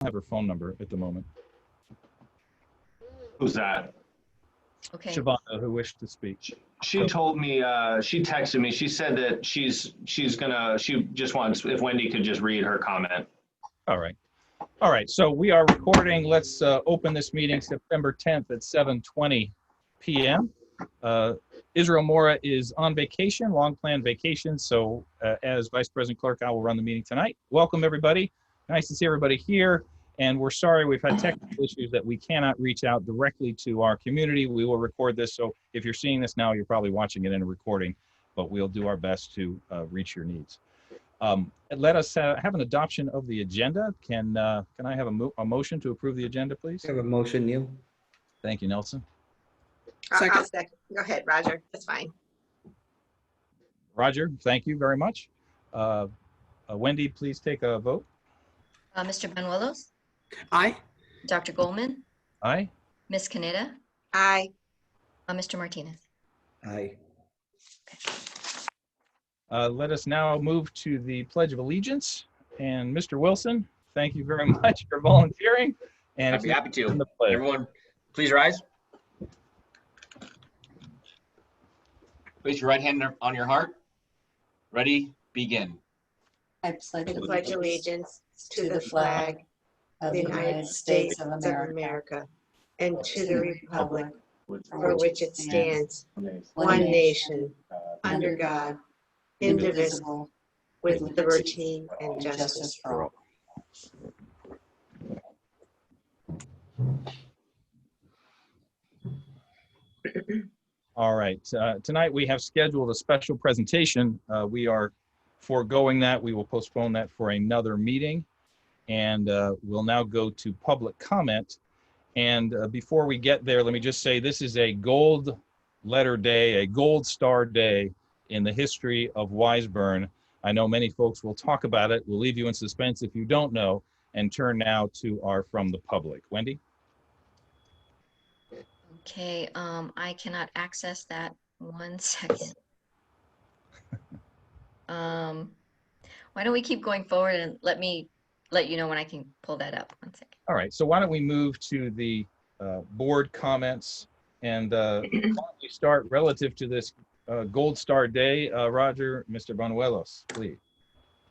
have her phone number at the moment. Who's that? Okay. Shavonda, who wished to speak. She told me, she texted me, she said that she just wants, if Wendy could just read her comment. All right. All right. So we are recording. Let's open this meeting September 10th at 7:20 p.m. Israel Mora is on vacation, long-planned vacation. So as Vice President Clerk, I will run the meeting tonight. Welcome, everybody. Nice to see everybody here. And we're sorry we've had technical issues that we cannot reach out directly to our community. We will record this. So if you're seeing this now, you're probably watching it in a recording, but we'll do our best to reach your needs. Let us have an adoption of the agenda. Can I have a motion to approve the agenda, please? I have a motion, Neil. Thank you, Nelson. I'll second. Go ahead, Roger. That's fine. Roger, thank you very much. Wendy, please take a vote. Mr. Banuelos? Aye. Dr. Goldman? Aye. Ms. Caneda? Aye. Mr. Martinez? Aye. Let us now move to the Pledge of Allegiance. And Mr. Wilson, thank you very much for volunteering. And I'd be happy to. the pledge. Everyone, please rise. Place your right hand on your heart. Ready, begin. I pledge Pledge allegiance to the flag of the United States of America and to the republic for which it stands, one nation, under God, indivisible, with liberty and justice for all. All right. Tonight we have scheduled a special presentation. We are foregoing that. We will postpone that for another meeting. And we'll now go to public comment. And before we get there, let me just say this is a gold letter day, a gold star day in the history of Wiseburn. I know many folks will talk about it. We'll leave you in suspense if you don't know, and turn now to our From the Public. Wendy? Okay, I cannot access that. 1 second. Why don't we keep going forward and let you know when I can pull that up. 1 second. All right, so why don't we move to the board comments, and why don't we start relative to this Gold Star Day. Roger, Mr. Banuelos, please.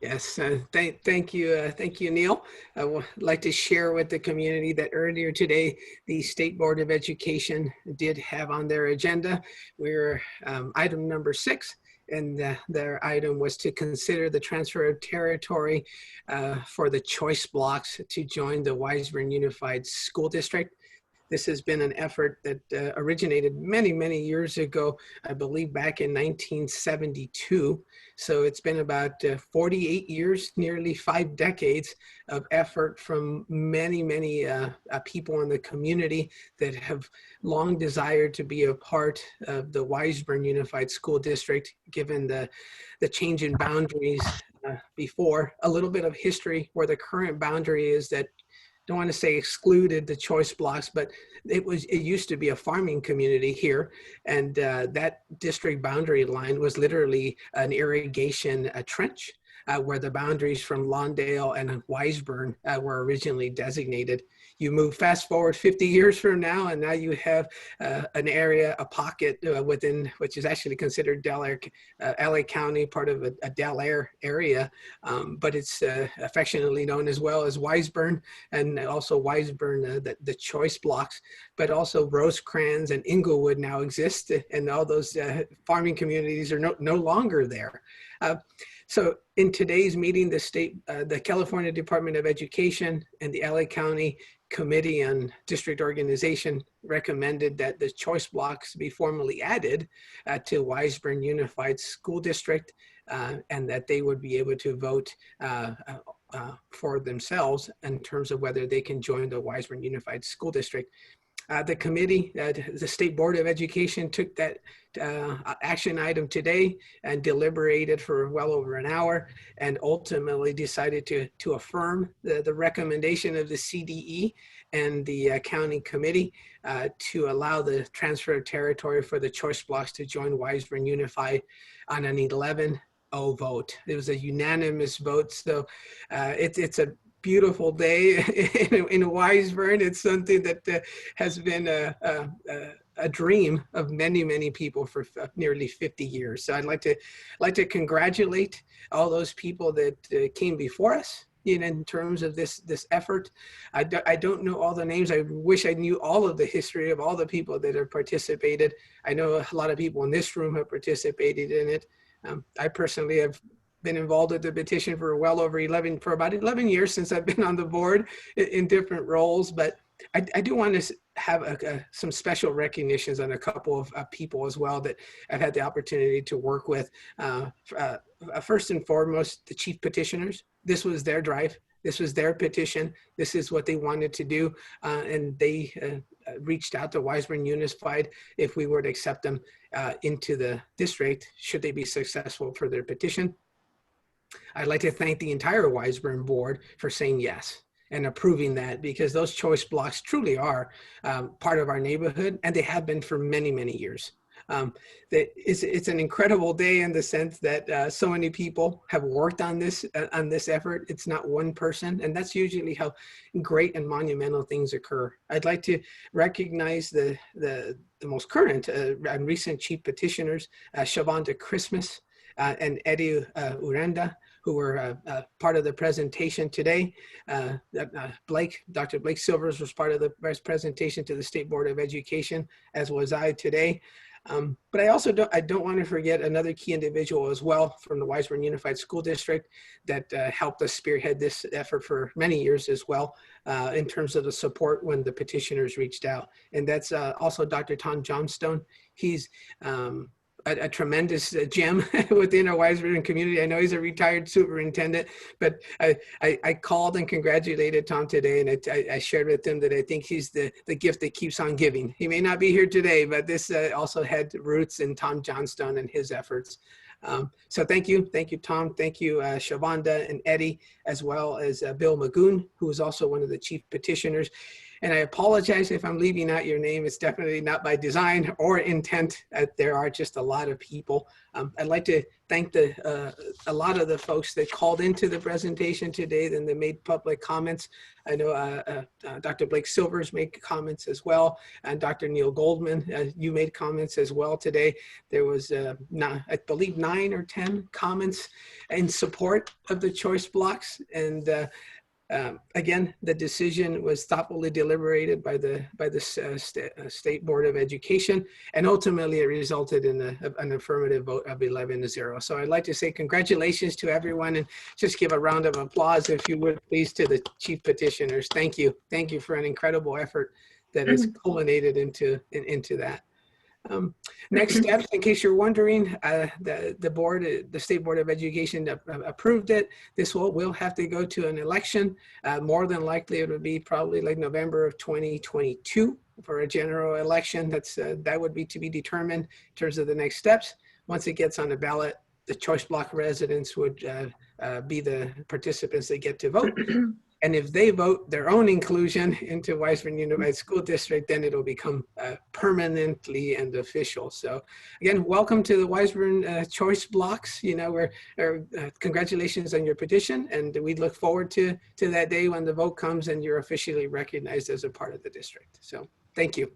Yes, thank you, Neil. I would like to share with the community that earlier today, the State Board of Education did have on their agenda, we're item number 6, and their item was to consider the transfer of territory for the choice blocks to join the Wiseburn Unified School District. This has been an effort that originated many, many years ago, I believe back in 1972. So it's been about 48 years, nearly 5 decades of effort from many, many people in the community that have long desired to be a part of the Wiseburn Unified School District, given the change in boundaries before. A little bit of history where the current boundary is that, don't want to say excluded the choice blocks, but it used to be a farming community here, and that district boundary line was literally an irrigation trench where the boundaries from Lawndale and Wiseburn were originally designated. You move fast forward 50 years from now, and now you have an area, a pocket within, which is actually considered LA County, part of a Del Air area, but it's affectionately known as well as Wiseburn, and also Wiseburn, the choice blocks, but also Rosecrans and Inglewood now exist, and all those farming communities are no longer there. So in today's meeting, the California Department of Education and the LA County Committee on District Organization recommended that the choice blocks be formally added to Wiseburn Unified School District, and that they would be able to vote for themselves in terms of whether they can join the Wiseburn Unified School District. The committee, the State Board of Education, took that action item today and deliberated for well over an hour, and ultimately decided to affirm the recommendation of the CDE and the county committee to allow the transfer of territory for the choice blocks to join Wiseburn Unified on an 11-0 vote. It was a unanimous vote, so it's a beautiful day in Wiseburn. It's something that has been a dream of many, many people for nearly 50 years. So I'd like to congratulate all those people that came before us in terms of this effort. I don't know all the names. I wish I knew all of the history of all the people that have participated. I know a lot of people in this room have participated in it. I personally have been involved with the petition for about 11 years since I've been on the board in different roles. But I do want to have some special recognitions on a couple of people as well that I've had the opportunity to work with. First and foremost, the chief petitioners. This was their drive. This was their petition. This is what they wanted to do. And they reached out to Wiseburn Unified if we were to accept them into the district, should they be successful for their petition. I'd like to thank the entire Wiseburn board for saying yes and approving that, because those choice blocks truly are part of our neighborhood, and they have been for many, many years. It's an incredible day in the sense that so many people have worked on this effort. It's not one person, and that's usually how great and monumental things occur. I'd like to recognize the most current and recent chief petitioners, Shavonda Christmas and Eddie Uranda, who were part of the presentation today. Dr. Blake Silvers was part of the presentation to the State Board of Education, as was I today. But I also don't want to forget another key individual as well from the Wiseburn Unified School District that helped us spearhead this effort for many years as well, in terms of the support when the petitioners reached out. And that's also Dr. Tom Johnstone. He's a tremendous gem within our Wiseburn community. I know he's a retired superintendent, but I called and congratulated Tom today, and I shared with him that I think he's the gift that keeps on giving. He may not be here today, but this also had roots in Tom Johnstone and his efforts. So thank you, Tom. Thank you, Shavonda and Eddie, as well as Bill Magoon, who is also one of the chief petitioners. And I apologize if I'm leaving out your name. It's definitely not by design or intent. There are just a lot of people. I'd like to thank a lot of the folks that called into the presentation today and they made public comments. I know Dr. Blake Silvers made comments as well, and Dr. Neil Goldman, you made comments as well today. There was, I believe, 9 or 10 comments in support of the choice blocks. And again, the decision was thoughtfully deliberated by the State Board of Education, and ultimately it resulted in an affirmative vote of 11-0. So I'd like to say congratulations to everyone, and just give a round of applause, if you would please, to the chief petitioners. Thank you. Thank you for an incredible effort that has culminated into that. Next steps, in case you're wondering, the State Board of Education approved it. This will have to go to an election. More than likely, it would be probably like November of 2022 for a general election. That would be to be determined in terms of the next steps. Once it gets on the ballot, the choice block residents would be the participants that get to vote. And if they vote their own inclusion into Wiseburn Unified School District, then it'll become permanently and official. So again, welcome to the Wiseburn choice blocks. Congratulations on your petition, and we look forward to that day when the vote comes and you're officially recognized as a part of the district. So thank you.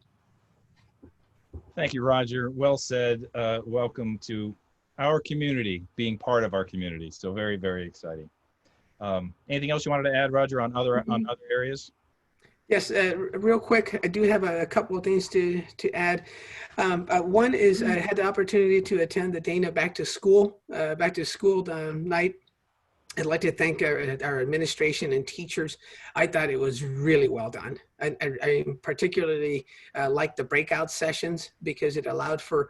Thank you, Roger. Well said. Welcome to our community, being part of our community. So very, very exciting. Anything else you wanted to add, Roger, on other areas? Yes, real quick, I do have a couple of things to add. One is I had the opportunity to attend the Dana back to school night. I'd like to thank our administration and teachers. I thought it was really well done. I particularly liked the breakout sessions because it allowed for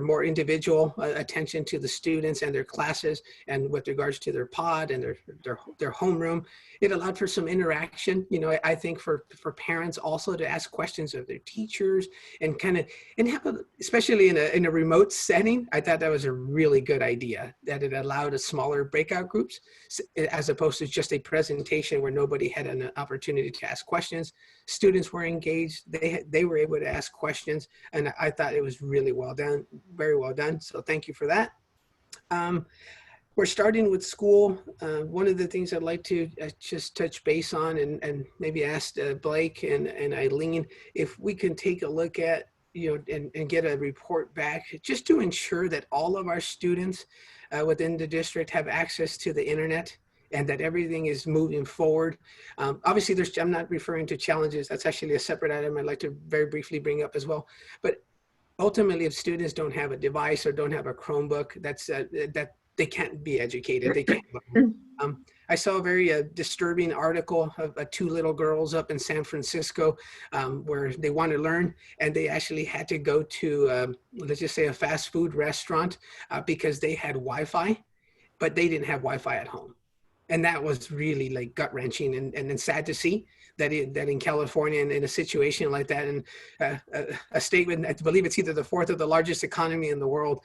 more individual attention to the students and their classes, and with regards to their pod and their homeroom. It allowed for some interaction. I think for parents also to ask questions of their teachers and have especially in a remote setting. I thought that was a really good idea, that it allowed a smaller breakout groups as opposed to just a presentation where nobody had an opportunity to ask questions. Students were engaged. They were able to ask questions, and I thought it was really well done, very well done. So thank you for that. we're starting with school. One of the things I'd like to just touch base on and maybe ask Blake and Eileen if we can take a look at, and get a report back just to ensure that all of our students within the district have access to the internet and that everything is moving forward. Obviously, I'm not referring to challenges. That's actually a separate item I'd like to very briefly bring up as well. But ultimately, if students don't have a device or don't have a Chromebook, that they can't be educated. They can't. I saw a very disturbing article of 2 little girls up in San Francisco where they want to learn, and they actually had to go to, let's just say, a fast food restaurant because they had Wi-Fi, but they didn't have Wi-Fi at home. And that was really like gut wrenching and sad to see that in California and in a situation like that, and a statement, I believe it's either the 4th or the largest economy in the world,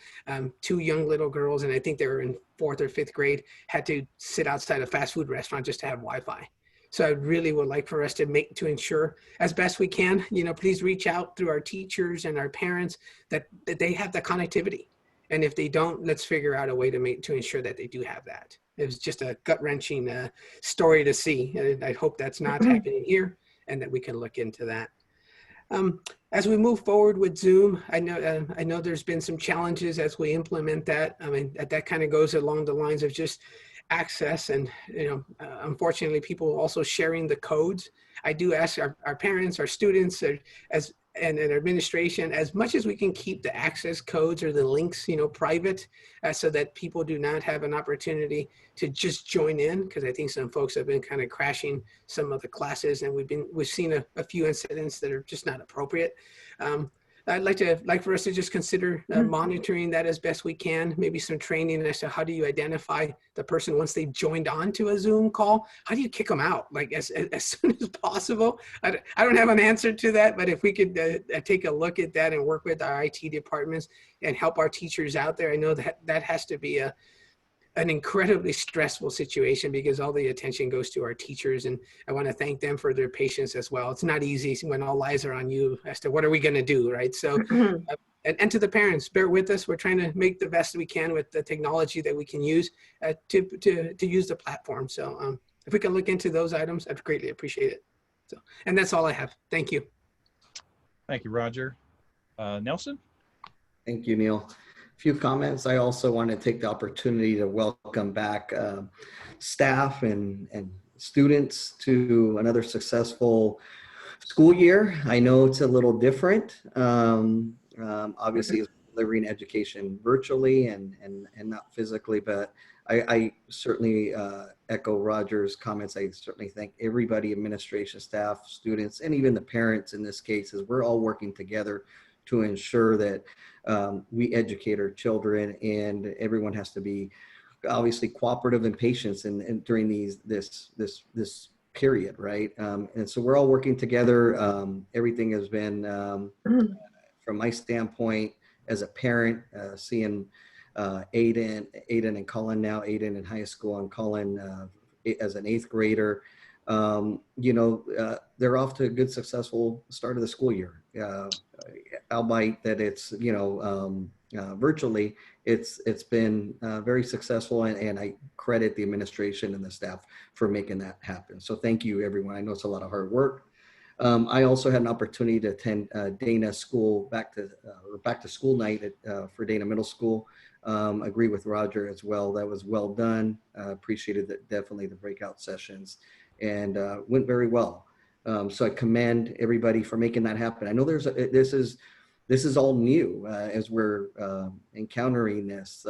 2 young little girls, and I think they were in 4th or 5th grade, had to sit outside a fast food restaurant just to have Wi-Fi. So I really would like for us to ensure as best we can, please reach out through our teachers and our parents that they have the connectivity. And if they don't, let's figure out a way to ensure that they do have that. It was just a gut-wrenching story to see. And I hope that's not happening here and that we can look into that. As we move forward with Zoom, I know there's been some challenges as we implement that. I mean, that kind of goes along the lines of just access and, unfortunately, people also sharing the codes. I do ask our parents, our students, and administration, as much as we can keep the access codes or the links, private, so that people do not have an opportunity to just join in, because I think some folks have been kind of crashing some of the classes, and we've seen a few incidents that are just not appropriate. I'd like for us to just consider monitoring that as best we can, maybe some training as to how do you identify the person once they've joined on to a Zoom call. How do you kick them out, like as soon as possible? I don't have an answer to that, but if we could take a look at that and work with our IT departments and help our teachers out there. I know that has to be an incredibly stressful situation because all the attention goes to our teachers, and I want to thank them for their patience as well. It's not easy when all eyes are on you as to what are we going to do, right? So, and to the parents, bear with us. We're trying to make the best we can with the technology that we can use to use the platform. So if we can look into those items, I'd greatly appreciate it. So, and that's all I have. Thank you. Thank you, Roger. Nelson? Thank you, Neil. Few comments. I also want to take the opportunity to welcome back staff and students to another successful school year. I know it's a little different. Obviously, it's delivering education virtually and not physically, but I certainly echo Roger's comments. I certainly thank everybody, administration, staff, students, and even the parents in this case, as we're all working together to ensure that we educate our children, and everyone has to be obviously cooperative and patient and during this period, right? And so we're all working together. Everything has been, from my standpoint as a parent, seeing Aiden and Colin now, Aiden in high school and Colin as an 8th grader, they're off to a good, successful start of the school year. Albeit that it's, virtually, it's been very successful, and I credit the administration and the staff for making that happen. So thank you, everyone. I know it's a lot of hard work. I also had an opportunity to attend Dana school back to school night for Dana Middle School. Agree with Roger as well. That was well done. Appreciated definitely the breakout sessions, and went very well. So I commend everybody for making that happen. I know this is all new as we're encountering this,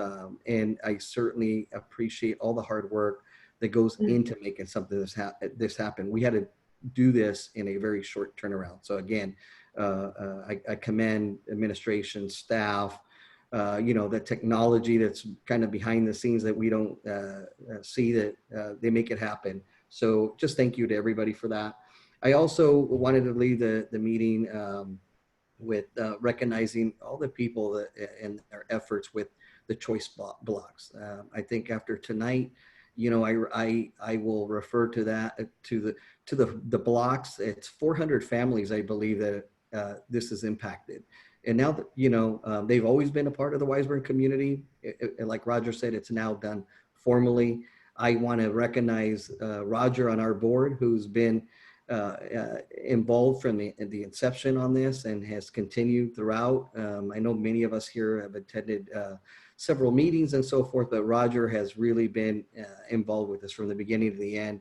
and I certainly appreciate all the hard work that goes into making something this happen. We had to do this in a very short turnaround. So again, I commend administration, staff, the technology that's kind of behind the scenes that we don't see, that they make it happen. So just thank you to everybody for that. I also wanted to leave the meeting with recognizing all the people and their efforts with the choice blocks. I think after tonight, I will refer to that to the blocks. It's 400 families, I believe, that this has impacted. And now that they've always been a part of the Wiseburn community. Like Roger said, it's now done formally. I want to recognize Roger on our board, who's been involved from the inception on this and has continued throughout. I know many of us here have attended several meetings and so forth, but Roger has really been involved with this from the beginning to the end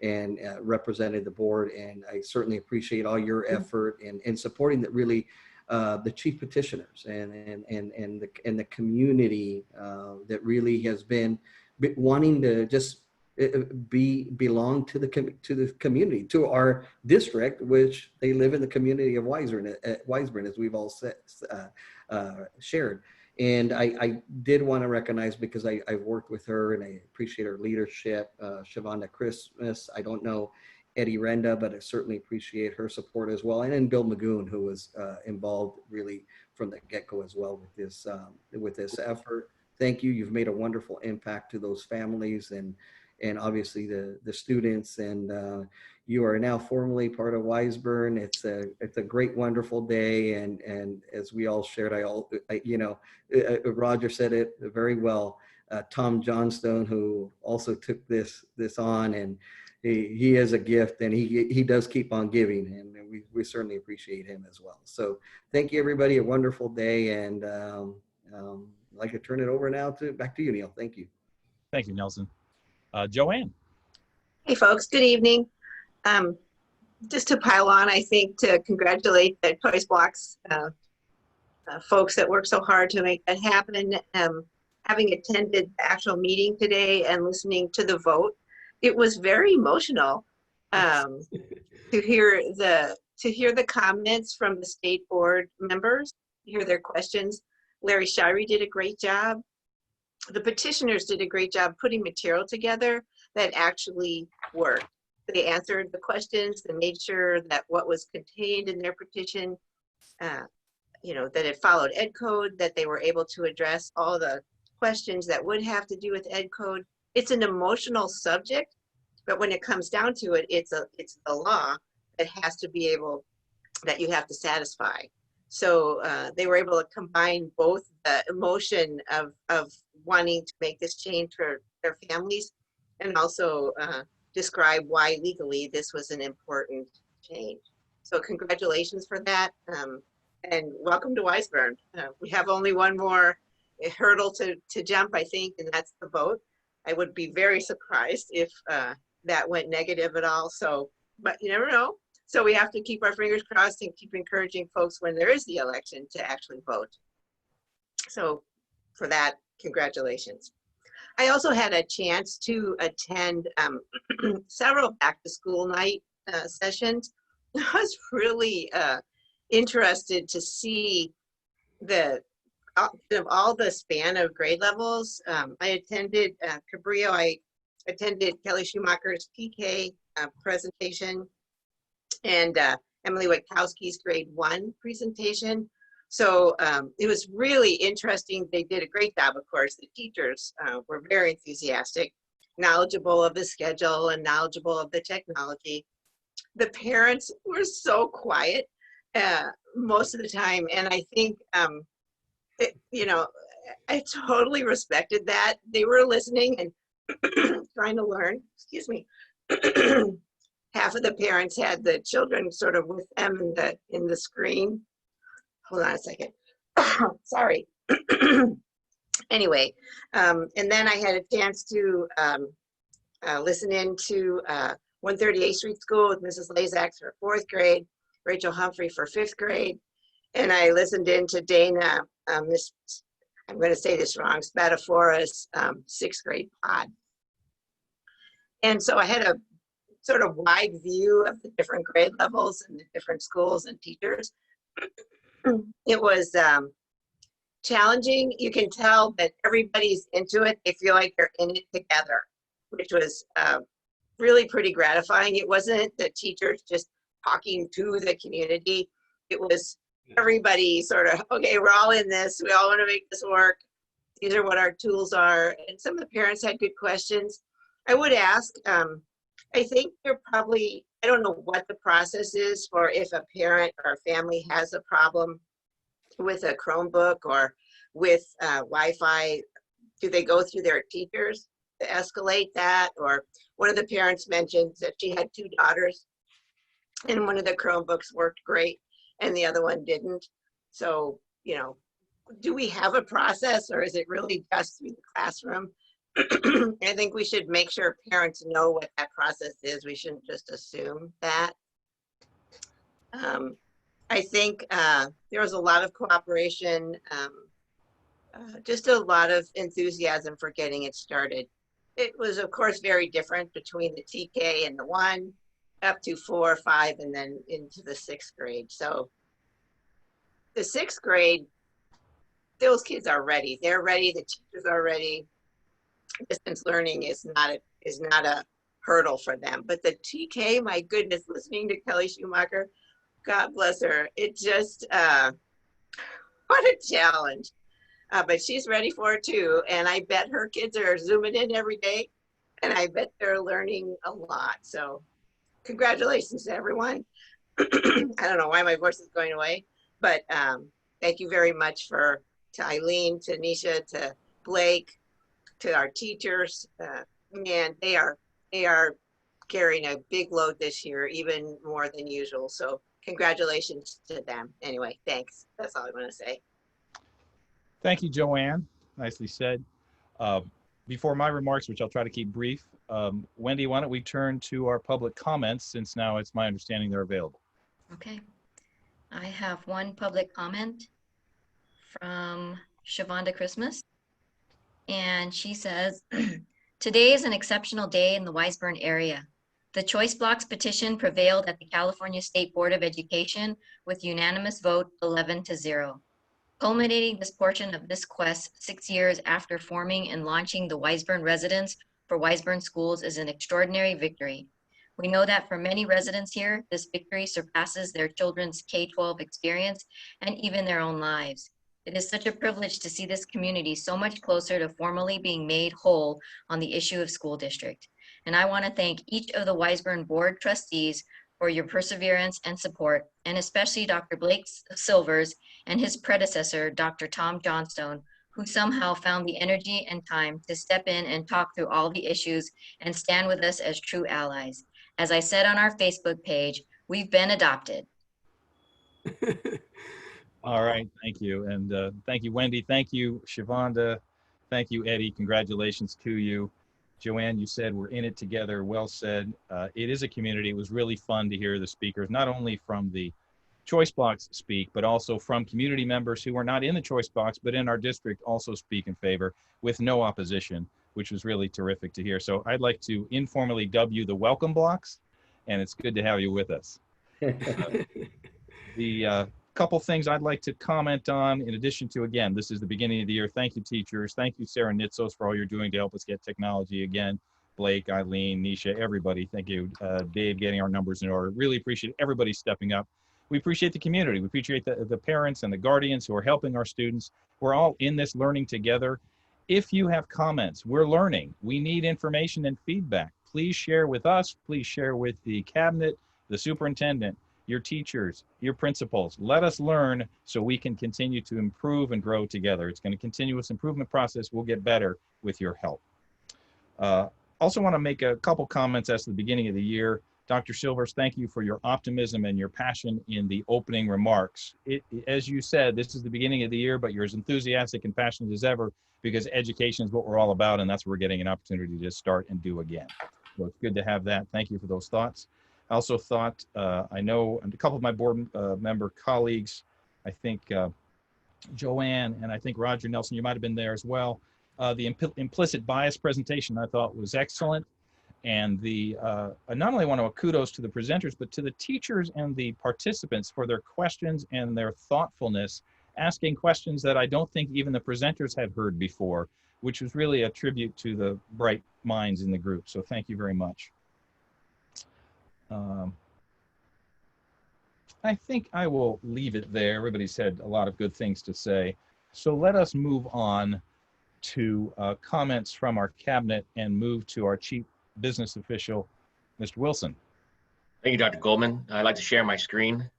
and represented the board. And I certainly appreciate all your effort in supporting that, really the chief petitioners and the community that really has been wanting to just belong to the community, to our district, which they live in the community of Wiseburn, as we've all said, shared. And I did want to recognize, because I've worked with her and I appreciate her leadership, Shavonda Christmas. I don't know Eddie Renda, but I certainly appreciate her support as well. And then Bill Magoon, who was involved really from the get-go as well with this effort. Thank you. You've made a wonderful impact to those families and obviously the students, and you are now formally part of Wiseburn. It's a great, wonderful day, and as we all shared, Roger said it very well. Tom Johnstone, who also took this on, and he is a gift, and he does keep on giving, and we certainly appreciate him as well. So thank you, everybody. A wonderful day, and I'd like to turn it over now back to you, Neil. Thank you. Thank you, Nelson. Joanne. Hey, folks. Good evening. Just to pile on, I think to congratulate the Choice Blocks folks that worked so hard to make that happen. Having attended the actual meeting today and listening to the vote, it was very emotional to hear the comments from the state board members, hear their questions. Larry Shirey did a great job. The petitioners did a great job putting material together that actually worked. They answered the questions, they made sure that what was contained in their petition, that it followed Ed Code, that they were able to address all the questions that would have to do with Ed Code. It's an emotional subject, but when it comes down to it, it's the law that has to be able, that you have to satisfy. So they were able to combine both the emotion of wanting to make this change for their families and also describe why legally this was an important change. So congratulations for that, and welcome to Wiseburn. We have only one more hurdle to jump, I think, and that's the vote. I would be very surprised if that went negative at all. So, but you never know. So we have to keep our fingers crossed and keep encouraging folks when there is the election to actually vote. So for that, congratulations. I also had a chance to attend several back to school night sessions. I was really interested to see all the span of grade levels. I attended Cabrillo, I attended Kelly Schumacher's PK presentation, and Emily Witkowski's grade 1 presentation. So it was really interesting. They did a great job, of course. The teachers were very enthusiastic, knowledgeable of the schedule and knowledgeable of the technology. The parents were so quiet most of the time. And I think, I totally respected that. They were listening and trying to learn, excuse me. Half of the parents had the children sort of with them in the screen. Hold on a second. Sorry. Anyway, and then I had a chance to listen in to 138th Street School with Mrs. Lazak for 4th grade, Rachel Humphrey for 5th grade, and I listened in to Dana, I'm going to say this wrong, Spatafora's 6th grade pod. And so I had a sort of wide view of the different grade levels and the different schools and teachers. It was challenging. You can tell that everybody's into it. They feel like they're in it together, which was really pretty gratifying. It wasn't the teachers just talking to the community. It was everybody sort of, okay, we're all in this. We all want to make this work. These are what our tools are. And some of the parents had good questions. I would ask, I think they're probably, I don't know what the process is for if a parent or a family has a problem with a Chromebook or with Wi-Fi. Do they go through their teachers to escalate that. Or one of the parents mentioned that she had 2 daughters and one of the Chromebooks worked great and the other one didn't. So, you know, do we have a process, or is it really just through the classroom? I think we should make sure parents know what that process is. We shouldn't just assume that. I think there was a lot of cooperation, just a lot of enthusiasm for getting it started. It was, of course, very different between the TK and the 1, up to 4, 5, and then into the 6th grade. So the 6th grade, those kids are ready. They're ready. The teachers are ready. Distance learning is not a hurdle for them. But the TK, my goodness, listening to Kelly Schumacher, God bless her. It just, what a challenge. But she's ready for it too. And I bet her kids are zooming in every day. And I bet they're learning a lot. So congratulations to everyone. I don't know why my voice is going away, but thank you very much to Eileen, to Nisha, to Blake, to our teachers. Man, they are carrying a big load this year, even more than usual. So congratulations to them. Anyway, thanks. That's all I want to say. Thank you, Joanne. Nicely said. Before my remarks, which I'll try to keep brief, Wendy, why don't we turn to our public comments, since now it's my understanding they're available. Okay. I have one public comment from Shavonda Christmas. And she says, today is an exceptional day in the Weisburn area. The choice blocks petition prevailed at the California State Board of Education with unanimous vote 11-0. Culminating this portion of this quest 6 years after forming and launching the Weisburn Residents for Weisburn Schools is an extraordinary victory. We know that for many residents here, this victory surpasses their children's K-12 experience and even their own lives. It is such a privilege to see this community so much closer to formally being made whole on the issue of school district. And I want to thank each of the Weisburn Board trustees for your perseverance and support, and especially Dr. Blake Silvers and his predecessor, Dr. Tom Johnstone, who somehow found the energy and time to step in and talk through all the issues and stand with us as true allies. As I said on our Facebook page, we've been adopted. All right, thank you. And thank you, Wendy. Thank you, Shavonda. Thank you, Eddie. Congratulations to you. Joanne, you said we're in it together. Well said. It is a community. It was really fun to hear the speakers, not only from the choice blocks speak, but also from community members who are not in the choice box, but in our district also speak in favor with no opposition, which was really terrific to hear. So I'd like to informally dub you the welcome blocks, and it's good to have you with us. The couple things I'd like to comment on, in addition to, again, this is the beginning of the year. Thank you, teachers. Thank you, Sarah Nitsos, for all you're doing to help us get technology again. Blake, Eileen, Nisha, everybody. Thank you, Dave, getting our numbers in order. Really appreciate everybody stepping up. We appreciate the community. We appreciate the parents and the guardians who are helping our students. We're all in this learning together. If you have comments, we're learning. We need information and feedback. Please share with us. Please share with the cabinet, the superintendent, your teachers, your principals. Let us learn so we can continue to improve and grow together. It's going to continuous improvement process. We'll get better with your help. Also want to make a couple comments as to the beginning of the year. Dr. Silvers, thank you for your optimism and your passion in the opening remarks. As you said, this is the beginning of the year, but you're as enthusiastic and passionate as ever, because education is what we're all about, and that's what we're getting an opportunity to start and do again. So it's good to have that. Thank you for those thoughts. I also thought, I know a couple of my board member colleagues, I think Joanne and I think Roger Nelson, you might have been there as well. The implicit bias presentation I thought was excellent. And I not only want to kudos to the presenters, but to the teachers and the participants for their questions and their thoughtfulness, asking questions that I don't think even the presenters had heard before, which was really a tribute to the bright minds in the group. So thank you very much. I think I will leave it there. Everybody's had a lot of good things to say. So let us move on to comments from our cabinet and move to our chief business official, Mr. Wilson. Thank you, Dr. Goldman. I'd like to share my screen.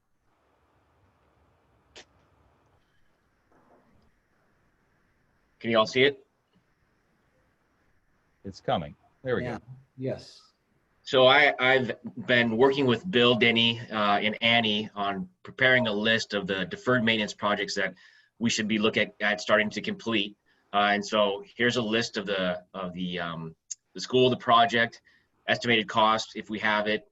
Can you all see it? It's coming. There we Yeah. go. Yes. So I've been working with Bill, Denny, and Annie on preparing a list of the deferred maintenance projects that we should be looking at starting to complete. And so here's a list of the school, the project, estimated cost if we have it.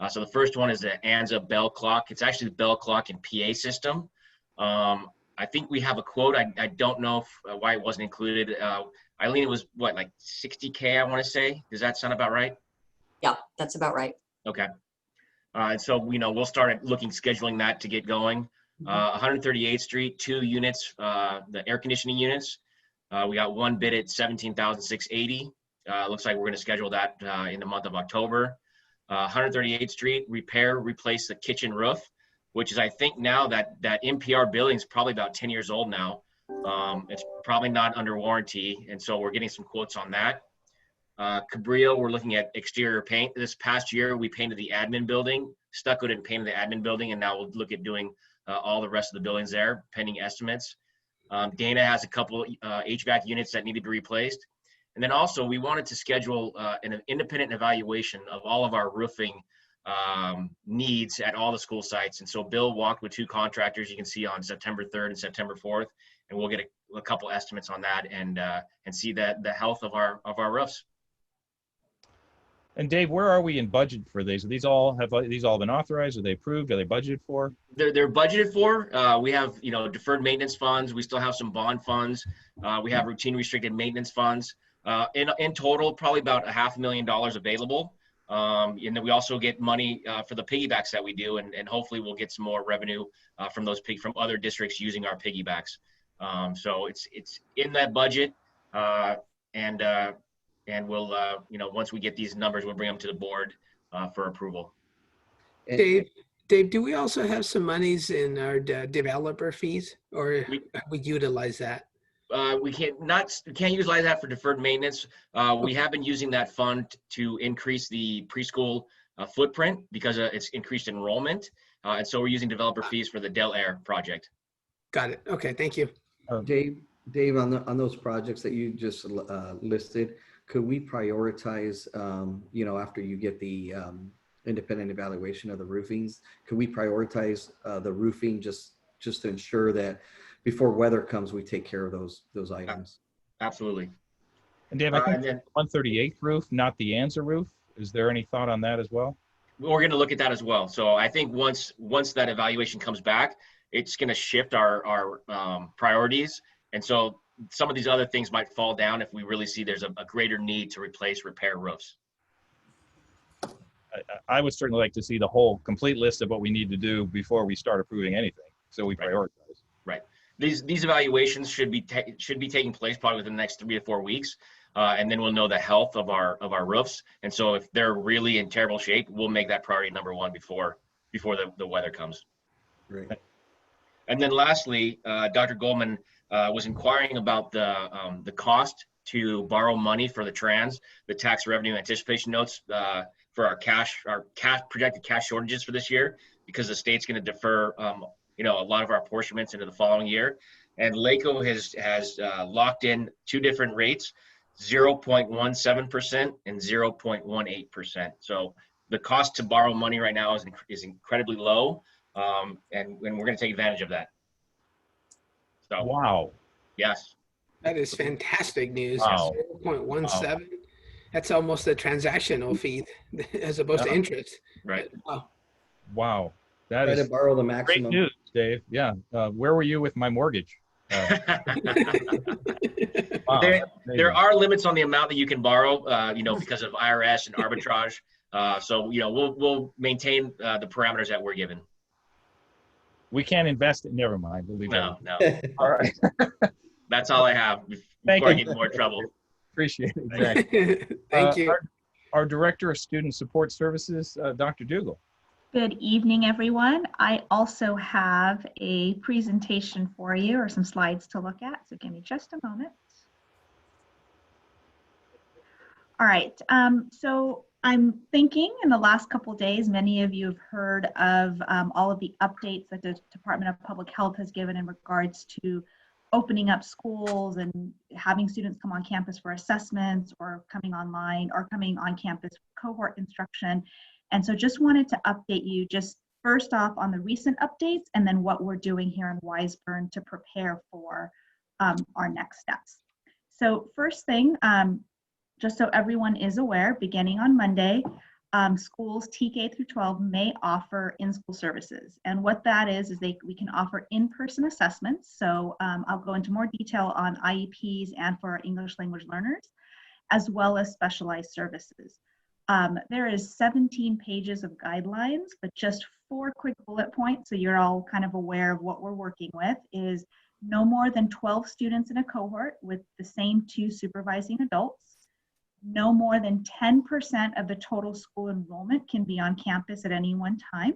So the first one is the ANZA bell clock. It's actually the bell clock and PA system. I think we have a quote. I don't know why it wasn't included. Eileen, it was what, like 60K, I want to say. Does that sound about right? Yeah, that's about right. Okay. And so, we'll start looking, scheduling that to get going. 138th Street, 2 units, the air conditioning units. We got one bid at $17,680. Looks like we're going to schedule that in the month of October. 138th Street, replace the kitchen roof, which is, I think now that NPR building is probably about 10 years old now. It's probably not under warranty. And so we're getting some quotes on that. Cabrillo, we're looking at exterior paint. This past year, we painted the admin building, stuccoed and painted the admin building, and now we'll look at doing all the rest of the buildings there, pending estimates. Dana has a couple HVAC units that need to be replaced. And then also, we wanted to schedule an independent evaluation of all of our roofing needs at all the school sites. And so Bill walked with 2 contractors you can see on September 3rd and September 4th, and we'll get a couple estimates on that and see the health of our roofs. And Dave, where are we in budget for these? Have these all been authorized? Are they approved? Are they budgeted for? They're budgeted for. We have deferred maintenance funds. We still have some bond funds. We have routine restricted maintenance funds. In total, probably about $500,000 available. And then we also get money for the piggybacks that we do, and hopefully we'll get some more revenue from other districts using our piggybacks. So it's in that budget, and we'll once we get these numbers, we'll bring them to the board for approval. Dave, do we also have some monies in our developer fees, or we utilize that? We can't utilize that for deferred maintenance. We have been using that fund to increase the preschool footprint because it's increased enrollment. And so we're using developer fees for the Del Air project. Got it. Okay, thank you. Dave, on those projects that you just listed, could we prioritize, after you get the independent evaluation of the roofings, could we prioritize the roofing just to ensure that before weather comes, we take care of those items? Absolutely. And Dave, I think the 138th roof, not the ANZA roof. Is there any thought on that as well? We're going to look at that as well. So I think once that evaluation comes back, it's going to shift our priorities. And so some of these other things might fall down if we really see there's a greater need to repair roofs. I would certainly like to see the whole complete list of what we need to do before we start approving anything, so we prioritize. Right. These evaluations should be taking place probably within the next 3 to 4 weeks, and then we'll know the health of our roofs. And so if they're really in terrible shape, we'll make that priority number 1 before the weather comes. Great. And then lastly, Dr. Goldman was inquiring about the cost to borrow money for the tax revenue anticipation notes for our projected cash shortages for this year, because the state's going to defer a lot of our apportionments into the following year. And LACO has locked in 2 different rates, 0.17% and 0.18%. So the cost to borrow money right now is incredibly low, and we're going to take advantage of that. So Wow. Yes. That is fantastic news. Wow. 0.17. Wow. That's almost a transactional fee as opposed to interest. Right. Wow. Wow. That Try is to borrow the great maximum. news, Dave. Yeah. Where were you with my mortgage? Wow, There are limits on the amount that you can borrow, because of IRS and arbitrage. So we'll maintain the parameters that we're given. We can't invest it. Never mind. We'll leave No. All right. That's all I have before Thank I you. get in more trouble. Appreciate it. Exactly. Thank you. Our Director of Student Support Services, Dr. Dugal. Good evening, everyone. I also have a presentation for you, or some slides to look at, so give me just a moment. All right, so I'm thinking in the last couple of days, many of you have heard of all of the updates that the Department of Public Health has given in regards to opening up schools and having students come on campus for assessments, or coming online or coming on campus for cohort instruction. And so just wanted to update you just first off on the recent updates, and then what we're doing here in Wiseburn to prepare for our next steps. So first thing, just so everyone is aware, beginning on Monday, schools TK through 12 may offer in-school services. And what that is we can offer in-person assessments. So I'll go into more detail on IEPs and for our English language learners, as well as specialized services. There is 17 pages of guidelines, but just 4 quick bullet points so you're all kind of aware of what we're working with is no more than 12 students in a cohort with the same 2 supervising adults. No more than 10% of the total school enrollment can be on campus at any one time.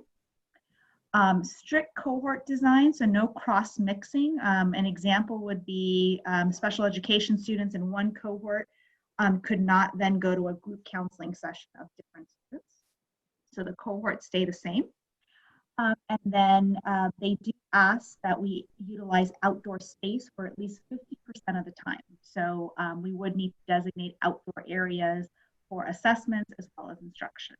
Strict cohort design, so no cross mixing. An example would be special education students in one cohort could not then go to a group counseling session of different students. So the cohorts stay the same. And then they do ask that we utilize outdoor space for at least 50% of the time. So we would need to designate outdoor areas for assessments as well as instruction.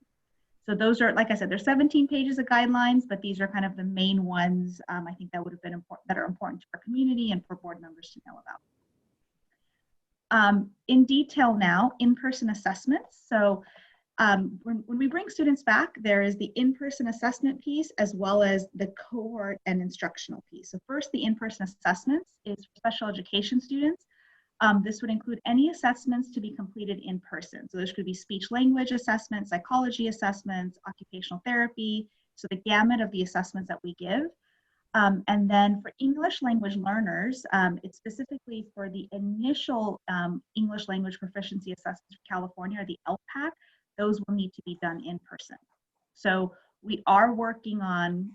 So those are, like I said, there's 17 pages of guidelines, but these are kind of the main ones I think that would have been important, that are important to our community and for board members to know about. In detail now, in-person assessments. So when we bring students back, there is the in-person assessment piece as well as the cohort and instructional piece. So first, the in-person assessments is for special education students. This would include any assessments to be completed in person. So this could be speech language assessments, psychology assessments, occupational therapy, so the gamut of the assessments that we give. And then for English language learners, it's specifically for the initial English language proficiency assessments for California, or the Lpac. Those will need to be done in person. So we are working on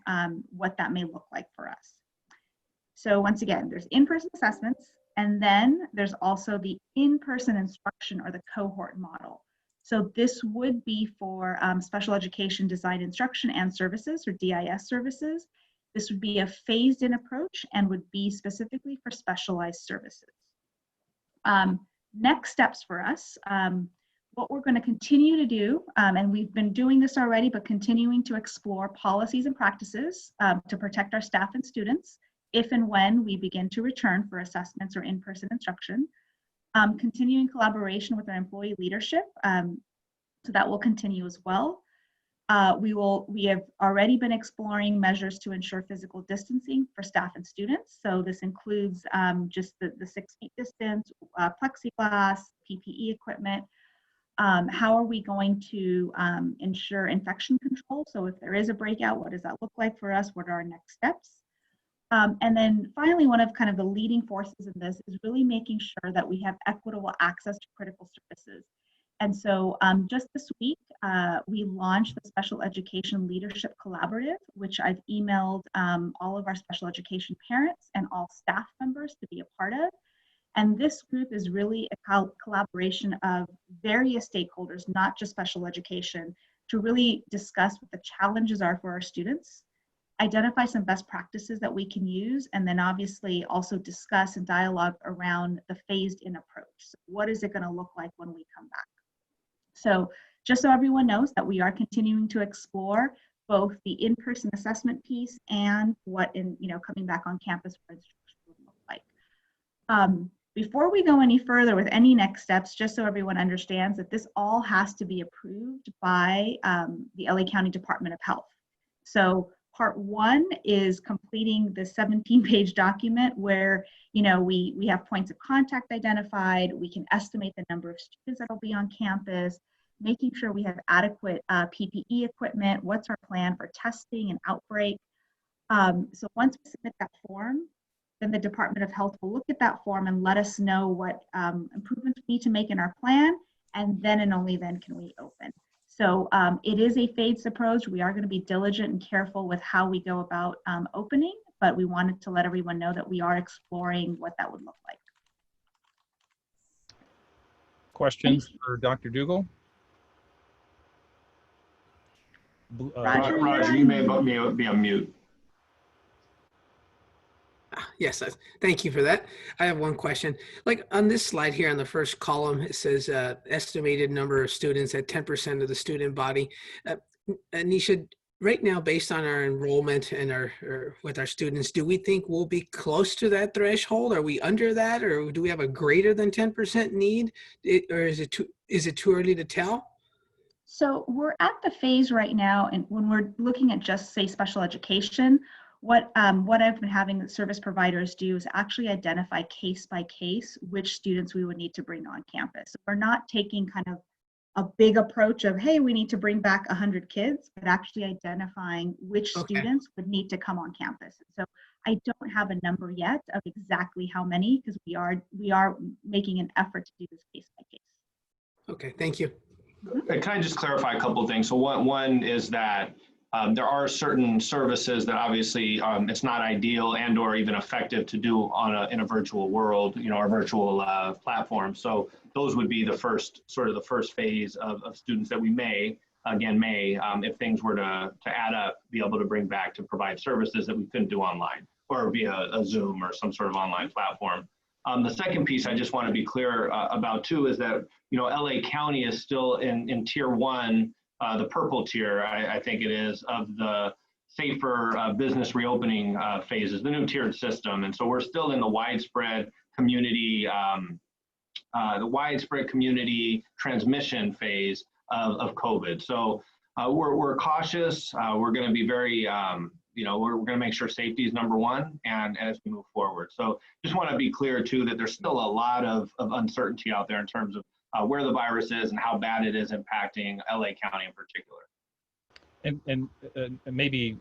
what that may look like for us. So once again, there's in-person assessments, and then there's also the in-person instruction, or the cohort model. So this would be for special education design instruction and services, or DIS services. This would be a phased-in approach and would be specifically for specialized services. Next steps for us, what we're going to continue to do, and we've been doing this already, but continuing to explore policies and practices to protect our staff and students if and when we begin to return for assessments or in-person instruction. Continuing collaboration with our employee leadership, so that will continue as well. We have already been exploring measures to ensure physical distancing for staff and students. So this includes just the 6 feet distance, plexiglass, PPE equipment. How are we going to ensure infection control? So if there is a breakout, what does that look like for us? What are our next steps? And then finally, one of kind of the leading forces in this is really making sure that we have equitable access to critical services. And so just this week, we launched the Special Education Leadership Collaborative, which I've emailed all of our special education parents and all staff members to be a part of. And this group is really a collaboration of various stakeholders, not just special education, to really discuss what the challenges are for our students, identify some best practices that we can use, and then obviously also discuss and dialogue around the phased-in approach. So what is it going to look like when we come back? So just so everyone knows that we are continuing to explore both the in-person assessment piece and what coming back on campus for instruction would look like. Before we go any further with any next steps, just so everyone understands that this all has to be approved by the LA County Department of Health. So part 1 is completing the 17-page document where we have points of contact identified, we can estimate the number of students that will be on campus, making sure we have adequate PPE equipment, what's our plan for testing and outbreak. So once we submit that form, then the Department of Health will look at that form and let us know what improvements we need to make in our plan, and then and only then can we open. So it is a phased approach. We are going to be diligent and careful with how we go about opening, but we wanted to let everyone know that we are exploring what that would look like. Questions for Dr. Dougal? Roger, you may be on mute. Yes, thank you for that. I have one question. Like on this slide here on the first column, it says estimated number of students at 10% of the student body. Anisha, right now, based on our enrollment and with our students, do we think we'll be close to that threshold? Are we under that, or do we have a greater than 10% need? Or is it too early to tell? So we're at the phase right now, and when we're looking at just say special education, what I've been having the service providers do is actually identify case by case which students we would need to bring on campus. We're not taking kind of a big approach of, hey, we need to bring back 100 kids, but actually identifying which students would need to come on campus. So I don't have a number yet of exactly how many, because we are making an effort to do this case by case. Okay, thank you. Can I just clarify a couple of things? So one is that there are certain services that obviously it's not ideal and or even effective to do in a virtual world, our virtual platform. So those would be the first phase of students that we may, if things were to add up, be able to bring back to provide services that we couldn't do online or via a Zoom or some sort of online platform. The second piece I just want to be clear about too is that, LA County is still in tier 1, the purple tier, I think it is, of the safer business reopening phases, the new tiered system. And so we're still in the widespread community transmission phase of COVID. So we're cautious. We're going to be very, we're going to make sure safety is number one, and as we move forward. So just want to be clear too that there's still a lot of uncertainty out there in terms of where the virus is and how bad it is impacting LA County in particular. And maybe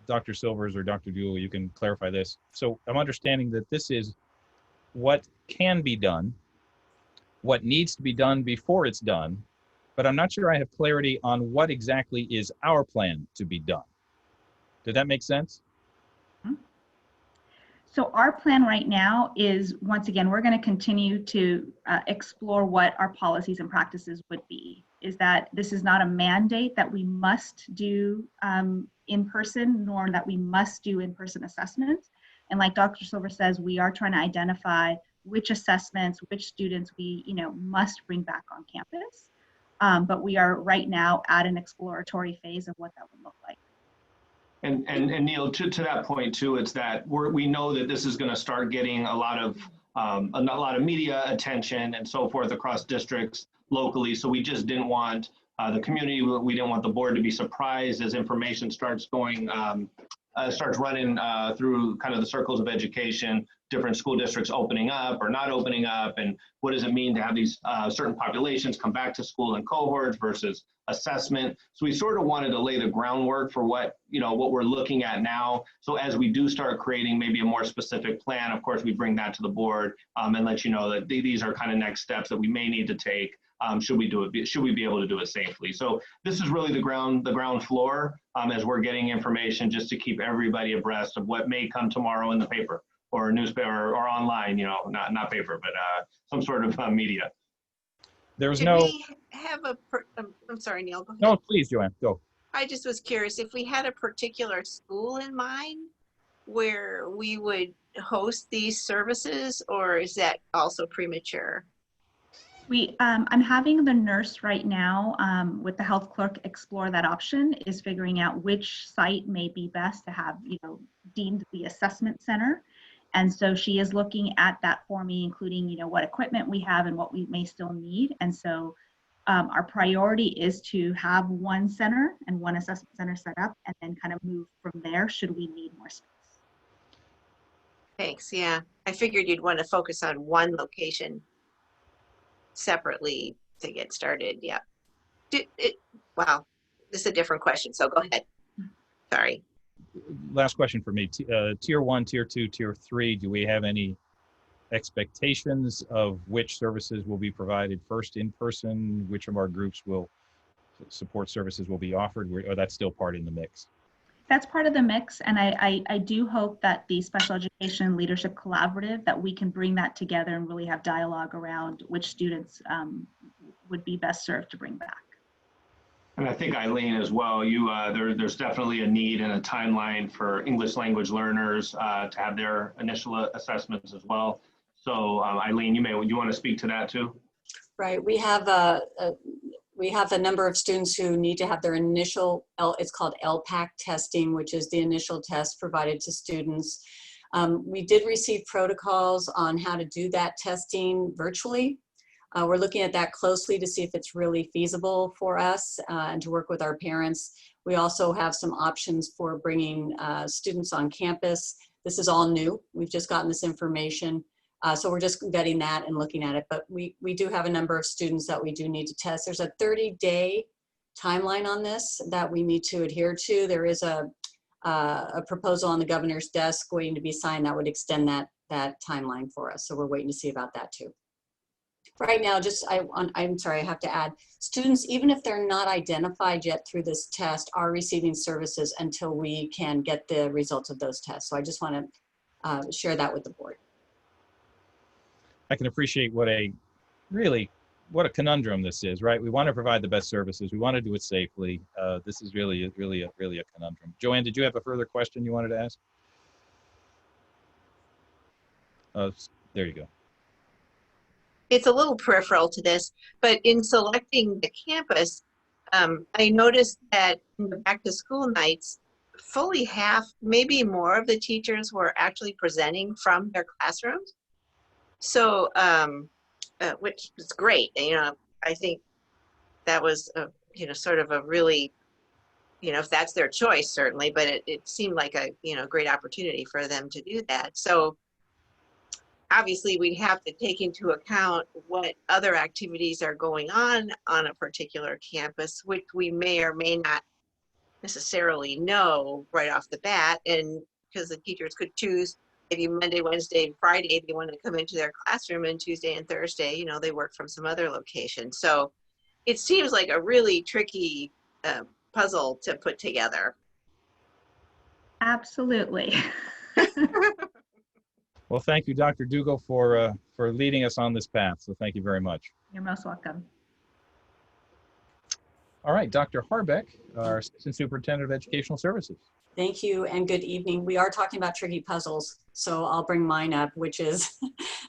Dr. Silvers or Dr. Jewell, you can clarify this. So I'm understanding that this is what can be done, what needs to be done before it's done, but I'm not sure I have clarity on what exactly is our plan to be done. Did that make sense? So our plan right now is, once again, we're going to continue to explore what our policies and practices would be. Is that this is not a mandate that we must do in person, nor that we must do in-person assessments. And like Dr. Silver says, we are trying to identify which assessments, which students we must bring back on campus. But we are right now at an exploratory phase of what that would look like. And Neil, to that point too, it's that we know that this is going to start getting a lot of media attention and so forth across districts locally. So we just didn't want the community, we didn't want the board to be surprised as information starts going, starts running through kind of the circles of education, different school districts opening up or not opening up, and what does it mean to have these certain populations come back to school in cohorts versus assessment. So we sort of wanted to lay the groundwork for what we're looking at now. So as we do start creating maybe a more specific plan, of course, we bring that to the board and let you know that these are kind of next steps that we may need to take. Should we be able to do it safely? So this is really the ground floor as we're getting information just to keep everybody abreast of what may come tomorrow in the paper or newspaper or online, not paper, but some sort of media. There's Did no. we have I'm sorry, Neil. Go ahead. No, please, Joanne, go. I just was curious if we had a particular school in mind where we would host these services, or is that also premature? I'm having the nurse right now with the health clerk explore that option, is figuring out which site may be best to have, deemed the assessment center. And so she is looking at that for me, including, what equipment we have and what we may still need. And so our priority is to have one center and one assessment center set up, and then kind of move from there should we need more space. Thanks. Yeah, I figured you'd want to focus on one location separately to get started. Yeah. Wow, this is a different question, so go ahead. Sorry. Last question for me. Tier 1, Tier 2, Tier 3, do we have any expectations of which services will be provided first in person, which of our groups will support services will be offered, or that's still part in the mix? That's part of the mix, and I do hope that the Special Education Leadership Collaborative, that we can bring that together and really have dialogue around which students would be best served to bring back. And I think Eileen as well, there's definitely a need and a timeline for English language learners to have their initial assessments as well. So Eileen, you want to speak to that too? Right. We have a number of students who need to have their initial, it's called Lpac testing, which is the initial test provided to students. We did receive protocols on how to do that testing virtually. We're looking at that closely to see if it's really feasible for us and to work with our parents. We also have some options for bringing students on campus. This is all new. We've just gotten this information. So we're just vetting that and looking at it. But we do have a number of students that we do need to test. There's a 30-day timeline on this that we need to adhere to. There is a proposal on the governor's desk waiting to be signed that would extend that timeline for us. So we're waiting to see about that too. Right now, I'm sorry, I have to add, students, even if they're not identified yet through this test, are receiving services until we can get the results of those tests. So I just want to share that with the board. I can appreciate what a conundrum this is, right? We want to provide the best services. We want to do it safely. This is really a conundrum. Joanne, did you have a further question you wanted to ask? There you go. It's a little peripheral to this, but in selecting the campus, I noticed that in the back to school nights, fully half, maybe more of the teachers were actually presenting from their classrooms. So, which is great. You know, I think that was, sort of a really, if that's their choice, certainly, but it seemed like a, great opportunity for them to do that. So obviously we'd have to take into account what other activities are going on a particular campus, which we may or may not necessarily know right off the bat. And because the teachers could choose maybe Monday, Wednesday, and Friday, they want to come into their classroom, and Tuesday and Thursday, they work from some other location. So it seems like a really tricky puzzle to put together. Absolutely. Well, thank you, Dr. Dugal, for leading us on this path. So thank you very much. You're most welcome. All right, Dr. Harbeck, our Assistant Superintendent of Educational Services. Thank you and good evening. We are talking about tricky puzzles, so I'll bring mine up, which is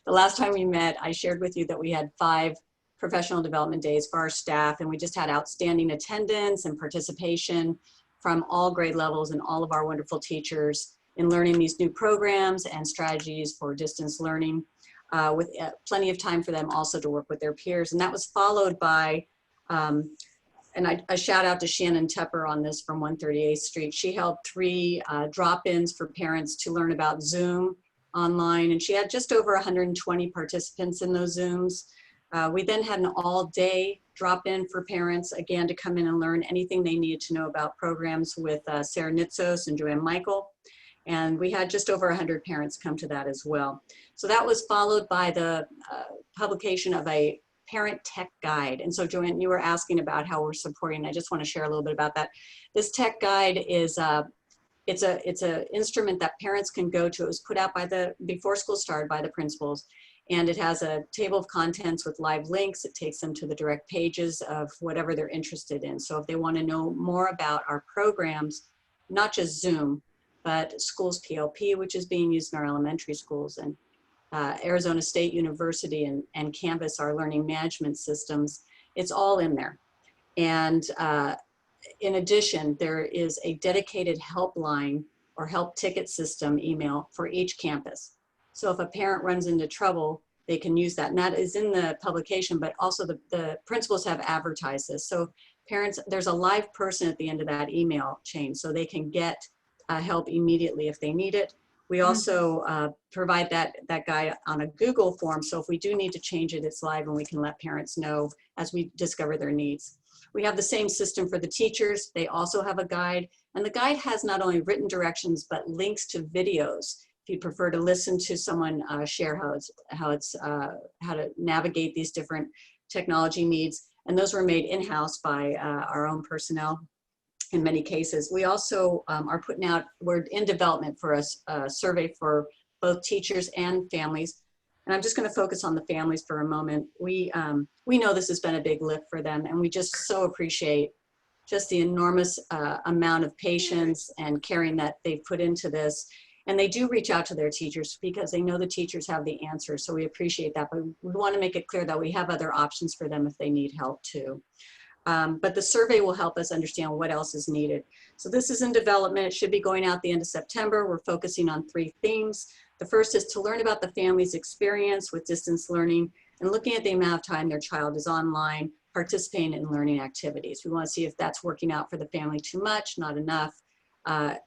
the last time we met, I shared with you that we had 5 professional development days for our staff, and we just had outstanding attendance and participation from all grade levels and all of our wonderful teachers in learning these new programs and strategies for distance learning, with plenty of time for them also to work with their peers. And that was followed by, and I shout out to Shannon Tepper on this from 138th Street. She held 3 drop-ins for parents to learn about Zoom online, and she had just over 120 participants in those Zooms. We then had an all-day drop-in for parents, again, to come in and learn anything they needed to know about programs with Sarah Nitzos and Joanne Michael. And we had just over 100 parents come to that as well. So that was followed by the publication of a parent tech guide. And so Joanne, you were asking about how we're supporting. I just want to share a little bit about that. This tech guide is it's a instrument that parents can go to. It was put out before school started by the principals, and it has a table of contents with live links. It takes them to the direct pages of whatever they're interested in. So if they want to know more about our programs, not just Zoom, but schools PLP, which is being used in our elementary schools, and Arizona State University and Canvas, our learning management systems, it's all in there. And in addition, there is a dedicated helpline or help ticket system email for each campus. So if a parent runs into trouble, they can use that. And that is in the publication, but also the principals have advertised this. So parents, there's a live person at the end of that email chain, so they can get help immediately if they need it. We also provide that guide on a Google form, so if we do need to change it, it's live and we can let parents know as we discover their needs. We have the same system for the teachers. They also have a guide, and the guide has not only written directions, but links to videos if you prefer to listen to someone share how to navigate these different technology needs. And those were made in-house by our own personnel in many cases. We also we're in development for a survey for both teachers and families. And I'm just going to focus on the families for a moment. We know this has been a big lift for them, and we just so appreciate just the enormous amount of patience and caring that they've put into this. And they do reach out to their teachers because they know the teachers have the answers. So we appreciate that, but we want to make it clear that we have other options for them if they need help too. But the survey will help us understand what else is needed. So this is in development. It should be going out the end of September. We're focusing on 3 themes. The first is to learn about the family's experience with distance learning and looking at the amount of time their child is online, participating in learning activities. We want to see if that's working out for the family too much, not enough,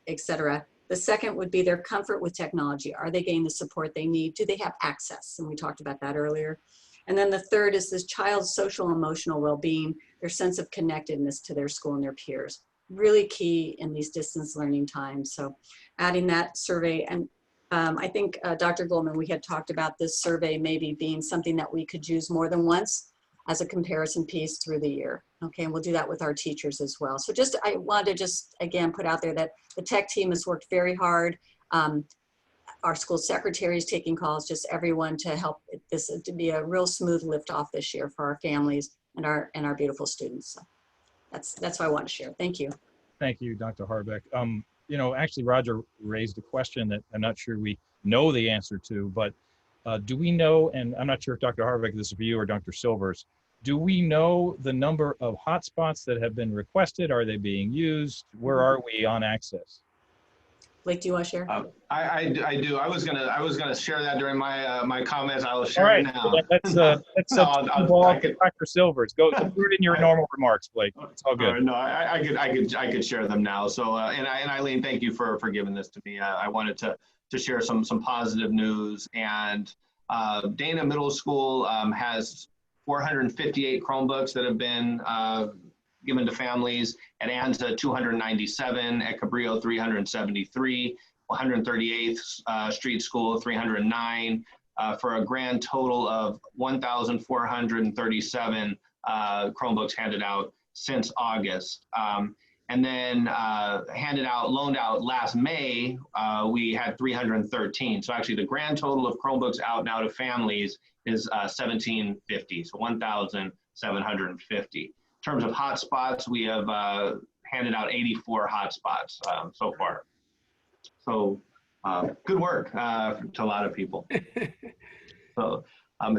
etc. The second would be their comfort with technology. Are they getting the support they need? Do they have access? And we talked about that earlier. And then the third is this child's social and emotional well-being, their sense of connectedness to their school and their peers. Really key in these distance learning times. So adding that survey, and I think Dr. Goldman, we had talked about this survey maybe being something that we could use more than once as a comparison piece through the year. Okay, and we'll do that with our teachers as well. So just, I wanted to just, again, put out there that the tech team has worked very hard. Our school secretary is taking calls, just everyone to help this to be a real smooth lift off this year for our families and our beautiful students. So that's what I want to share. Thank you. Thank you, Dr. Harbeck. You know, actually, Roger raised a question that I'm not sure we know the answer to, but do we know, and I'm not sure if Dr. Harbeck, this is for you or Dr. Silvers, do we know the number of hotspots that have been requested? Are they being used? Where are we on access? Blake, do you want to share? I do. I was gonna share that during my my comments. I will share it now. All right, let's Dr. Silvers. Go through it in your normal remarks, Blake. It's all good. No, I could share them now. So and Eileen, thank you for giving this to me. I wanted to share some positive news. And Dana Middle School has 458 Chromebooks that have been given to families. At Anza, 297, at Cabrillo, 373, 138th Street School, 309, for a grand total of 1,437 Chromebooks handed out since August. And then loaned out last May, we had 313. So actually the grand total of Chromebooks out now to families is 1,750, so 1,750. In terms of hotspots, we have handed out 84 hotspots so far. So good work to a lot of people. So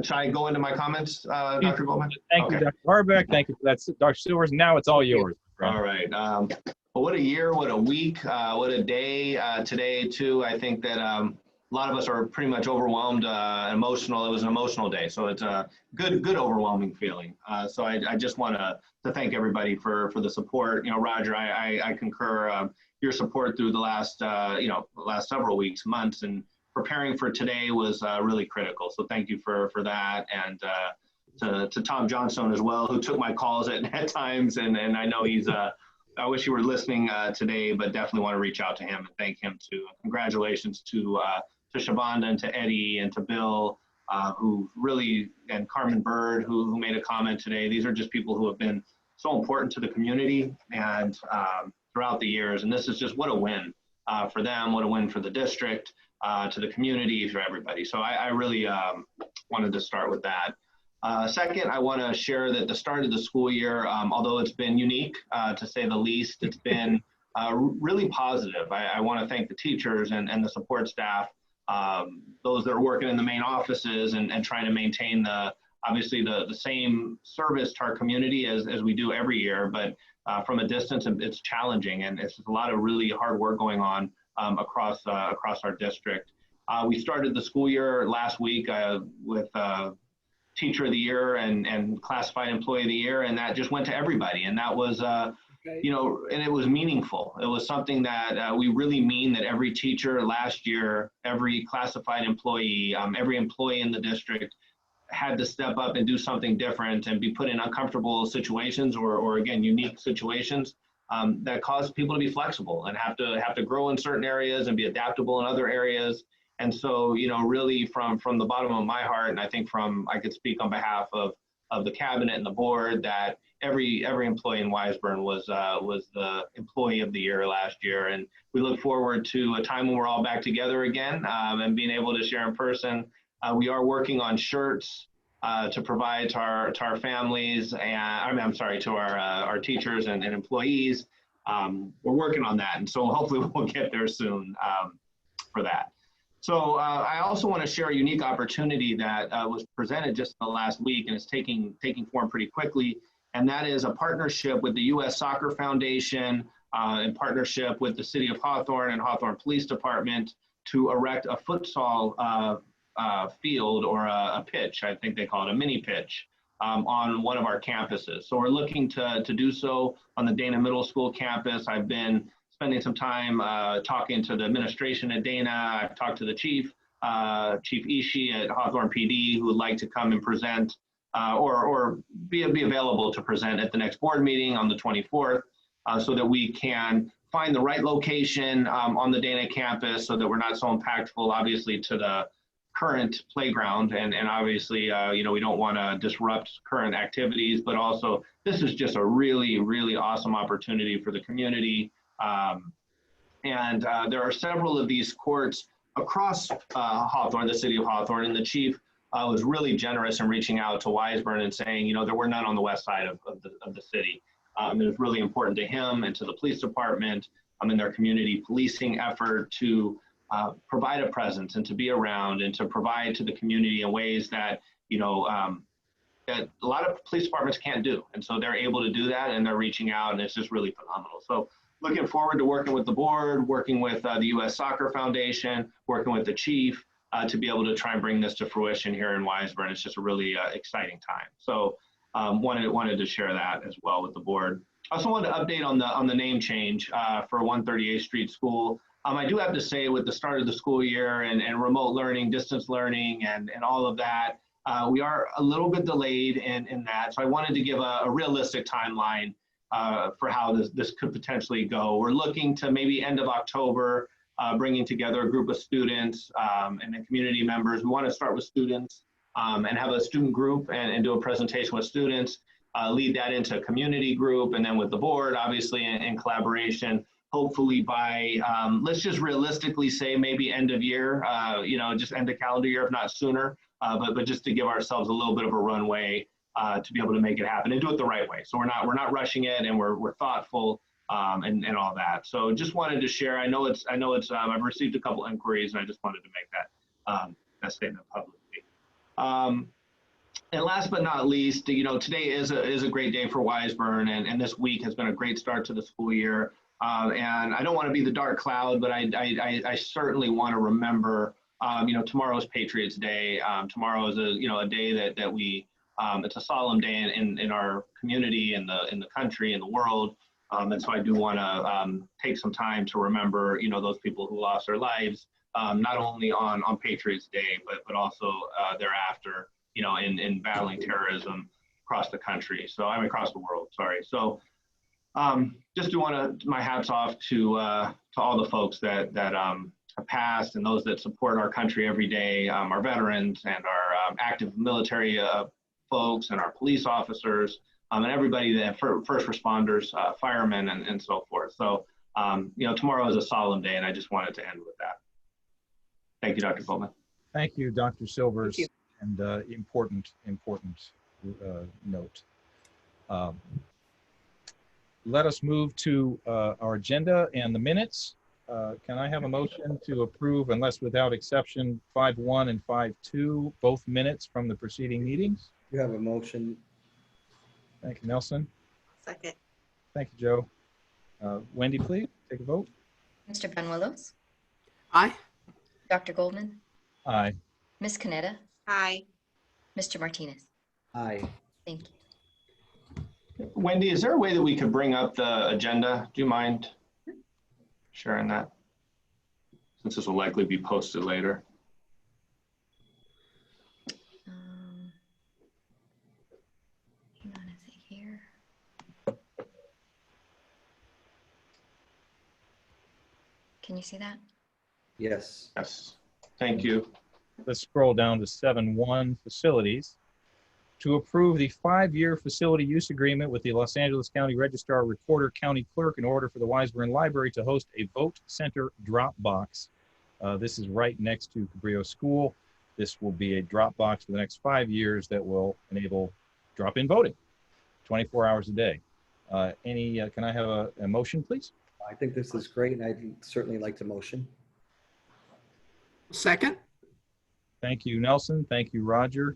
should I go into my comments, Dr. Goldman? Thank you, Dr. Harbeck. Thank you for that, Dr. Silvers. Now it's all yours. All right. Well, what a year, what a week, what a day today too. I think that a lot of us are pretty much overwhelmed, emotional. It was an emotional day, so it's a good overwhelming feeling. So I just want to thank everybody for the support. You know, Roger, I concur. Your support through the last last several weeks, months, and preparing for today was really critical. So thank you for that, and to Tom Johnstone as well, who took my calls at times, and I know he's. I wish he were listening today, but definitely want to reach out to him and thank him too. Congratulations to Shavonda and to Eddie and to Bill, who really, and Carmen Bird, who made a comment today. These are just people who have been so important to the community and throughout the years. And this is just what a win for them, what a win for the district, to the community, for everybody. So I really wanted to start with that. Second, I want to share that the start of the school year, although it's been unique to say the least, it's been really positive. I want to thank the teachers and the support staff, those that are working in the main offices and trying to maintain obviously the same service to our community as we do every year, but from a distance it's challenging, and it's a lot of really hard work going on across our district. We started the school year last week with Teacher of the Year and Classified Employee of the Year, and that just went to everybody, and that was you know, and it was meaningful. It was something that we really mean, that every teacher last year, every classified employee, every employee in the district had to step up and do something different and be put in uncomfortable situations or again, unique situations that cause people to be flexible and have to grow in certain areas and be adaptable in other areas. And so, you know, really from the bottom of my heart, and I think I could speak on behalf of the cabinet and the board, that every employee in Weisburn was the employee of the year last year. And we look forward to a time when we're all back together again and being able to share in person. We are working on shirts to provide to our families and I'm sorry, to our teachers and employees. We're working on that, and so hopefully we'll get there soon for that. So I also want to share a unique opportunity that was presented just in the last week, and it's taking form pretty quickly, and that is a partnership with the U.S. Soccer Foundation in partnership with the City of Hawthorne and Hawthorne Police Department to erect a futsal field or a pitch, I think they call it a mini pitch, on one of our campuses. So we're looking to do so on the Dana Middle School campus. I've been spending some time talking to the administration at Dana. I've talked to the chief, Chief Ishii at Hawthorne PD, who would like to come and present or be available to present at the next board meeting on the 24th so that we can find the right location on the Dana campus so that we're not so impactful, obviously, to the current playground. And obviously, you know, we don't want to disrupt current activities, but also this is just a really, really awesome opportunity for the community. And there are several of these courts across Hawthorne, the city of Hawthorne, and the chief was really generous in reaching out to Wiseburn and saying, you know, there were none on the west side of the city. It was really important to him and to the police department in their community policing effort to provide a presence and to be around and to provide to the community in ways that, you know, that a lot of police departments can't do. And so they're able to do that, and they're reaching out, and it's just really phenomenal. So looking forward to working with the board, working with the U.S. Soccer Foundation, working with the chief to be able to try and bring this to fruition here in Wiseburn. It's just a really exciting time. So wanted to share that as well with the board. I also wanted to update on the name change for 138th Street School. I do have to say, with the start of the school year and remote learning, distance learning, and all of that, we are a little bit delayed in that. So I wanted to give a realistic timeline for how this could potentially go. We're looking to maybe end of October, bringing together a group of students and then community members. We want to start with students and have a student group and do a presentation with students, lead that into a community group, and then with the board, obviously in collaboration. Hopefully by, let's just realistically say maybe end of year, you know, just end of calendar year, if not sooner, but just to give ourselves a little bit of a runway to be able to make it happen and do it the right way. So we're not rushing it, and we're thoughtful and all that. So just wanted to share. I know it's I've received a couple inquiries, and I just wanted to make that statement publicly. And last but not least, you know, today is a great day for Wiseburn, and this week has been a great start to the school year. And I don't want to be the dark cloud, but I certainly want to remember, you know, tomorrow's Patriots Day. Tomorrow is a day that we, it's a solemn day in our community, in the country, in the world. And so I do want to take some time to remember, you know, those people who lost their lives, not only on Patriots Day, but also thereafter, you know, in battling terrorism across the country. So I'm across the world, sorry. So just do want to, my hats off to all the folks that have passed and those that support our country every day, our veterans and our active military folks and our police officers and everybody that first responders, firemen and so forth. So, you know, tomorrow is a solemn day, and I just wanted to end with that. Thank you, Dr. Coleman. Thank you, Dr. Silvers, and important note. Let us move to our agenda and the minutes. Can I have a motion to approve, unless without exception, 5.1 and 5.2, both minutes from the preceding meetings? You have a motion. Thank you, Nelson. Second. Thank you, Joe. Wendy, please take a vote. Mr. Benwillows, Aye. Dr. Goldman, Aye. Ms. Canetta, Aye. Mr. Martinez. Aye. Thank you. Wendy, is there a way that we could bring up the agenda? Do you mind sharing that? Since this will likely be posted later. Hang on, is it here? Can you see that? Yes. Yes, thank you. Let's scroll down to 7.1, facilities. To approve the 5-year facility use agreement with the Los Angeles County Registrar, Recorder, County Clerk in order for the Wiseburn Library to host a vote center drop box. This is right next to Cabrillo School. This will be a drop box for the next 5 years that will enable drop-in voting, 24 hours a day. Can I have a motion, please? I think this is great, and I'd certainly like to motion. Second? Thank you, Nelson. Thank you, Roger.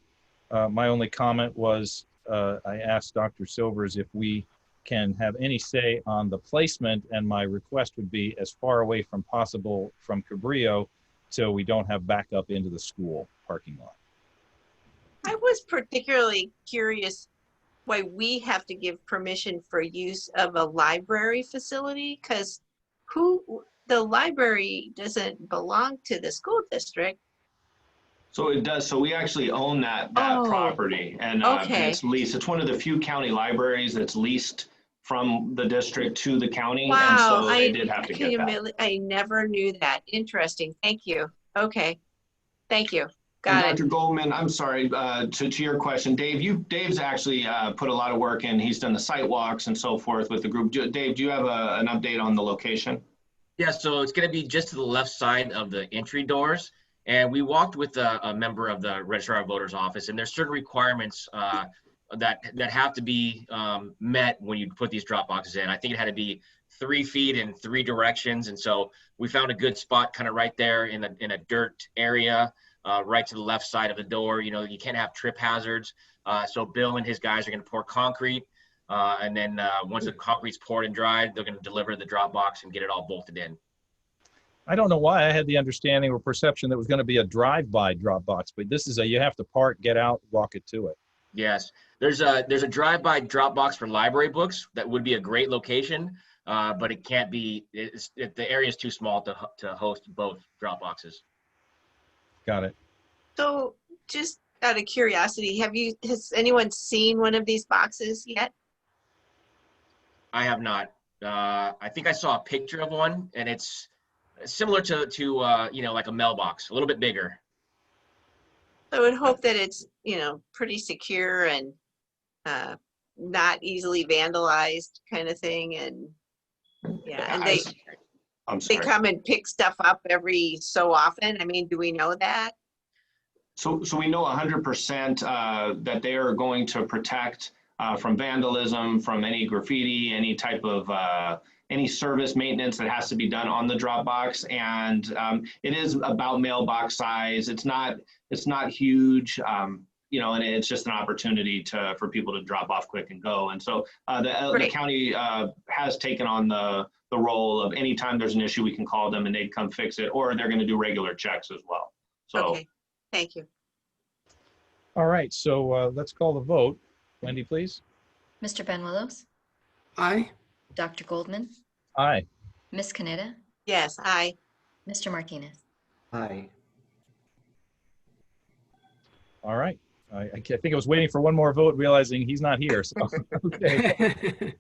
My only comment was I asked Dr. Silvers if we can have any say on the placement, and my request would be as far away from possible from Cabrillo so we don't have backup into the school parking lot. I was particularly curious why we have to give permission for use of a library facility, because the library doesn't belong to the school district. So it does. So we actually own that Oh, property, and okay. it's leased. It's one of the few county libraries that's leased from the district to the county, and Wow, so they did have to get that. I never knew that. Interesting. Thank you. Okay. Thank you. And Got it. Dr. Goldman, I'm sorry, to your question, Dave's actually put a lot of work in. He's done the site walks and so forth with the group. Dave, do you have an update on the location? Yeah, so it's going to be just to the left side of the entry doors. And we walked with a member of the Registrar of Voters office, and there's certain requirements that have to be met when you put these drop boxes in. I think it had to be 3 feet in 3 directions. And so we found a good spot kind of right there in a dirt area, right to the left side of the door. You know, you can't have trip hazards. So Bill and his guys are going to pour concrete. And then once the concrete's poured and dried, they're going to deliver the drop box and get it all bolted in. I don't know why I had the understanding or perception that it was going to be a drive-by drop box, but this is you have to park, get out, walk it to it. Yes, there's a drive-by drop box for library books that would be a great location, but it can't be. The area is too small to host both drop boxes. Got it. So just out of curiosity, has anyone seen one of these boxes yet? I have not. I think I saw a picture of one, and it's similar to you know, like a mailbox, a little bit bigger. I would hope that it's, you know, pretty secure and not easily vandalized kind of thing. And yeah, and I'm they sorry. come and pick stuff up every so often. I mean, do we know that? So we know 100% that they are going to protect from vandalism, from any graffiti, any type of any service maintenance that has to be done on the drop box. And it is about mailbox size. It's not huge, you know, and it's just an opportunity for people to drop off quick and go. And so the county has taken on the role of anytime there's an issue, we can call them and they'd come fix it, or they're going to do regular checks as well. So. Okay, thank you. All right, so let's call the vote. Wendy, please. Mr. Benuelos, Aye. Dr. Goldman, Aye. Ms. Caneda, Yes, aye. Mr. Martinez. Aye. All right. I think I was waiting for one more vote, realizing he's not here. So, okay.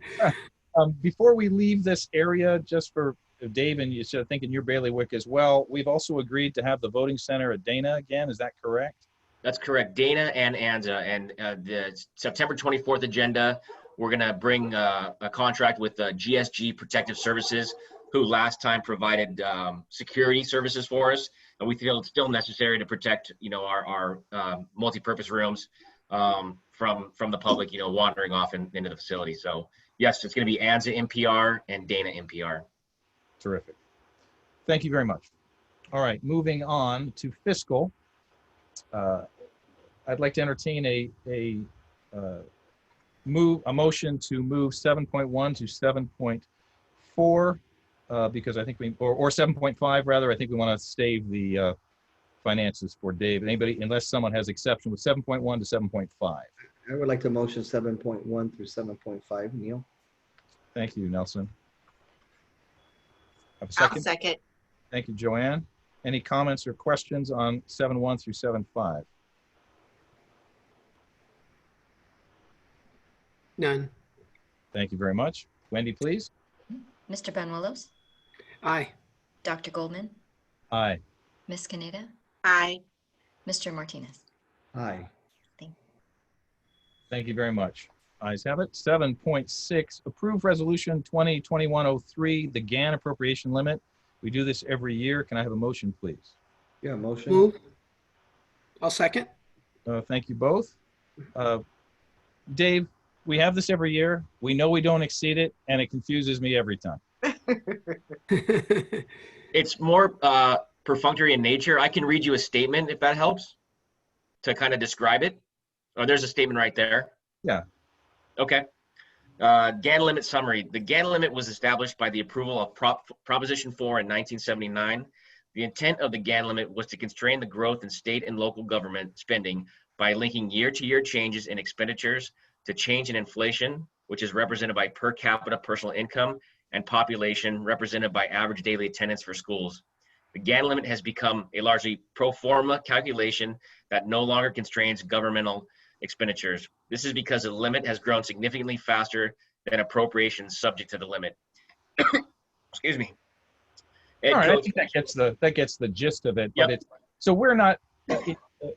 Before we leave this area, just for Dave, and you said thinking your bailiwick as well, we've also agreed to have the voting center at Dana again. Is that correct? That's correct. Dana and Anza, and the September 24th agenda, we're going to bring a contract with GSG Protective Services, who last time provided security services for us. And we feel it's still necessary to protect, you know, our multi-purpose rooms from the public, you know, wandering off into the facility. So yes, it's going to be Anza NPR and Dana NPR. Terrific. Thank you very much. All right, moving on to fiscal. I'd like to entertain a motion to move 7.1 to 7.4 because I think or 7.5 rather. I think we want to save the finances for Dave. Anybody, unless someone has exception with 7.1 to 7.5. I would like to motion 7.1 through 7.5, Neil. Thank you, Nelson. Have a second? I'll second. Thank you, Joanne. Any comments or questions on 7.1 through 7.5? None. Thank you very much. Wendy, please. Mr. Benuelos, Aye. Dr. Goldman, Aye. Ms. Caneda, Aye. Mr. Martinez. Aye. Thank you very much. Ayes have it. 7.6, approve resolution 2021-03, the GAN appropriation limit. We do this every year. Can I have a motion, please? Yeah, motion. Move. I'll second. Thank you both. Dave, we have this every year. We know we don't exceed it, and it confuses me every time. It's more perfunctory in nature. I can read you a statement if that helps to kind of describe it. Oh, there's a statement right there. Yeah. Okay. Gan Limit Summary. The Gan Limit was established by the approval of Proposition 4 in 1979. The intent of the Gan Limit was to constrain the growth in state and local government spending by linking year-to-year changes in expenditures to change in inflation, which is represented by per capita personal income, and population, represented by average daily attendance for schools. The Gan Limit has become a largely pro forma calculation that no longer constrains governmental expenditures. This is because the limit has grown significantly faster than appropriations subject to the limit. Excuse me. All right, I think that gets the gist of it. Yep. But so we're not.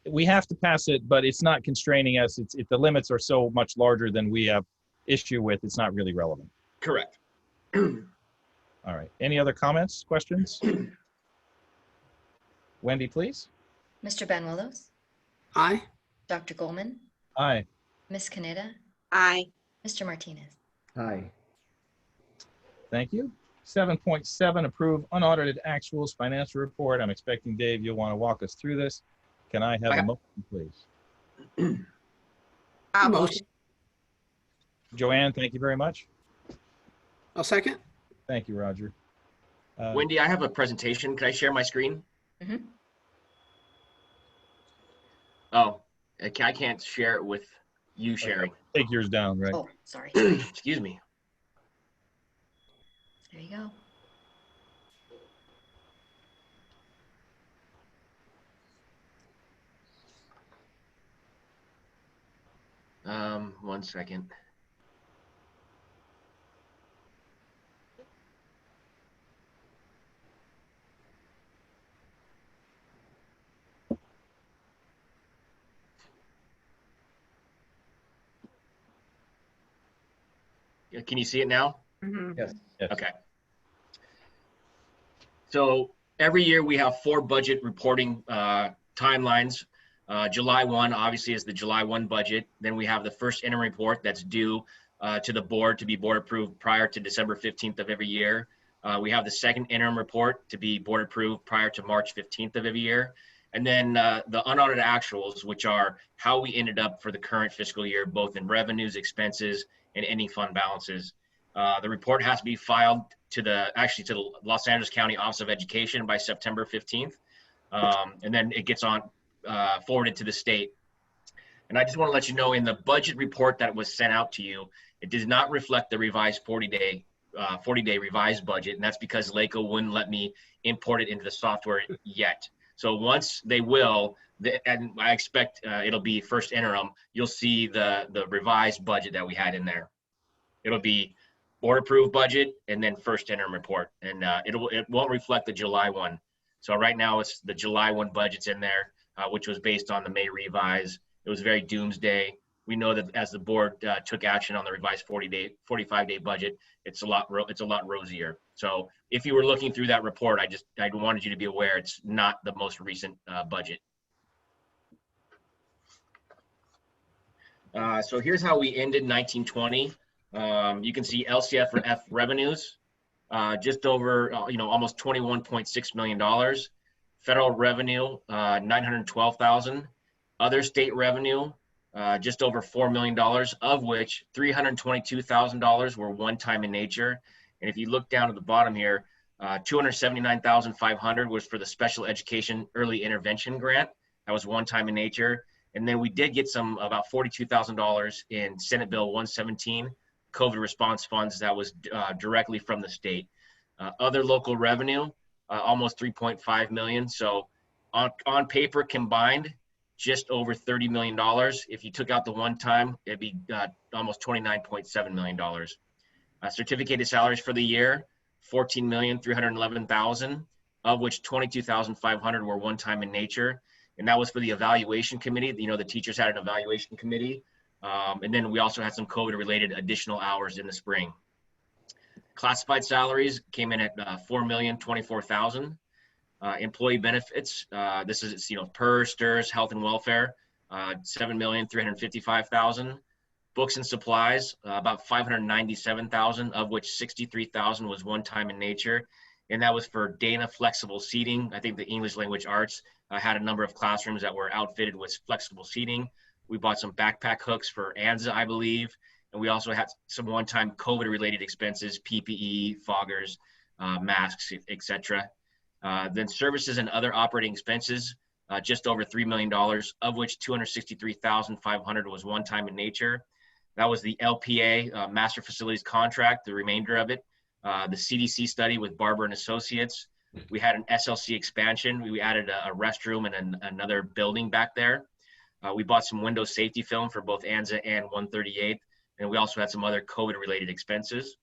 We have to pass it, but it's not constraining us. If the limits are so much larger than we have issue with, it's not really relevant. Correct. All right. Any other comments, questions? Wendy, please. Mr. Banuelos, Aye. Dr. Goldman, Aye. Ms. Caneda, Aye. Mr. Martinez. Aye. Thank you. 7.7, approve unaudited actuals financial report. I'm expecting, Dave, you'll want to walk us through this. Can I have a motion, please? Motion. Joanne, thank you very much. I'll second. Thank you, Roger. Wendy, I have a presentation. Can I share my screen? Mm-hmm. Oh, I can't share it with you sharing. Take yours down, right? Oh, sorry. Excuse me. There you go. One second. Can you see it now? Yes. Okay. So every year we have 4 budget reporting timelines. July 1 obviously is the July 1 budget. Then we have the first interim report that's due to the board to be board approved prior to December 15th of every year. We have the second interim report to be board approved prior to March 15th of every year. And then the unaudited actuals, which are how we ended up for the current fiscal year, both in revenues, expenses, and ending fund balances. The report has to be filed to the Los Angeles County Office of Education by September 15th. And then it gets forwarded to the state. And I just want to let you know, in the budget report that was sent out to you, it does not reflect the revised 40-day revised budget. And that's because LACO wouldn't let me import it into the software yet. So once they will, and I expect it'll be first interim, you'll see the revised budget that we had in there. It'll be board approved budget and then first interim report. And it won't reflect the July one. So right now it's the July 1 budget's in there, which was based on the May revise. It was very doomsday. We know that as the board took action on the revised 45-day budget, it's a lot rosier. So if you were looking through that report, I wanted you to be aware it's not the most recent budget. So here's how we ended 1920. You can see LCF revenues, just over, almost $21.6 million. Federal revenue, $912,000. Other state revenue, just over $4 million, of which $322,000 were one-time in nature. And if you look down at the bottom here, $279,500 was for the special education early intervention grant. That was one-time in nature. And then we did get about $42,000 in Senate Bill 117 COVID response funds that was directly from the state. Other local revenue, almost $3.5 million. So on paper combined, just over $30 million. If you took out the one time, it'd be almost $29.7 million. Certificated salaries for the year, $14,311,000, of which $22,500 were one time in nature. And that was for the evaluation committee. The teachers had an evaluation committee. And then we also had some COVID related additional hours in the spring. Classified salaries came in at $4,024,000. Employee benefits, this is, PERS, STIRS, health and welfare, 7,355,000. Books and supplies, about 597,000, of which 63,000 was one-time in nature. And that was for Dana flexible seating. I think the English language arts had a number of classrooms that were outfitted with flexible seating. We bought some backpack hooks for ANZA, I believe. And we also had some one-time COVID-related expenses, PPE, foggers, masks, etc. Then services and other operating expenses, just over $3 million, of which 263,500 was one-time in nature. That was the LPA Master Facilities Contract, the remainder of it. The CDC study with Barber and Associates. We had an SLC expansion. We added a restroom and another building back there. We bought some window safety film for both ANZA and 138. And we also had some other COVID-related expenses.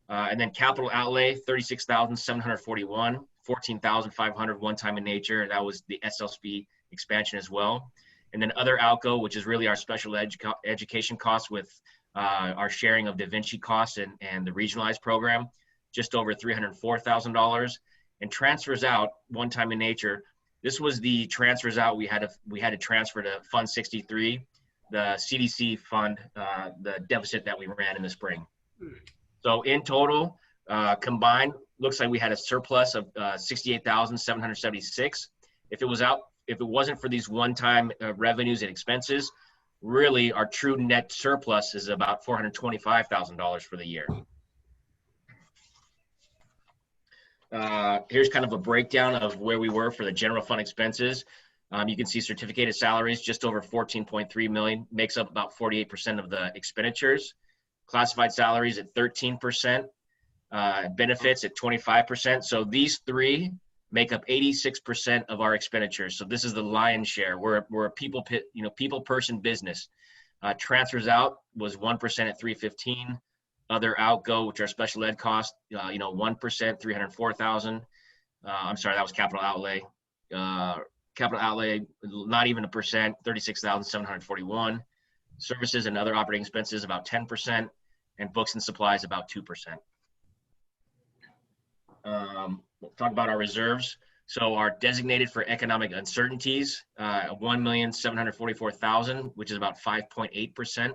And then capital outlay, 36,741, 14,500 one-time in nature. That was the SLC expansion as well. And then other outgo, which is really our special education costs with our sharing of Da Vinci costs and the regionalized program, just over $304,000. And transfers out, one time in nature, this was the transfers out we had to transfer to Fund 63, the CDC fund, the deficit that we ran in the spring. So in total, combined, looks like we had a surplus of 68,776. If it wasn't for these one-time revenues and expenses, really our true net surplus is about $425,000 for the year. Here's kind of a breakdown of where we were for the general fund expenses. You can see certificated salaries, just over 14.3 million, makes up about 48% of the expenditures. Classified salaries at 13%, benefits at 25%. So these three make up 86% of our expenditures. So this is the lion's share. We're a people person business. Transfers out was 1% at 315. Other outgo, which are special ed costs, 1%, 304,000. I'm sorry, that was capital outlay. Capital outlay, not even a percent, 36,741. Services and other operating expenses, about 10%, and books and supplies, about 2%. We'll talk about our reserves. So our designated for economic uncertainties, 1,744,000, which is about 5.8%,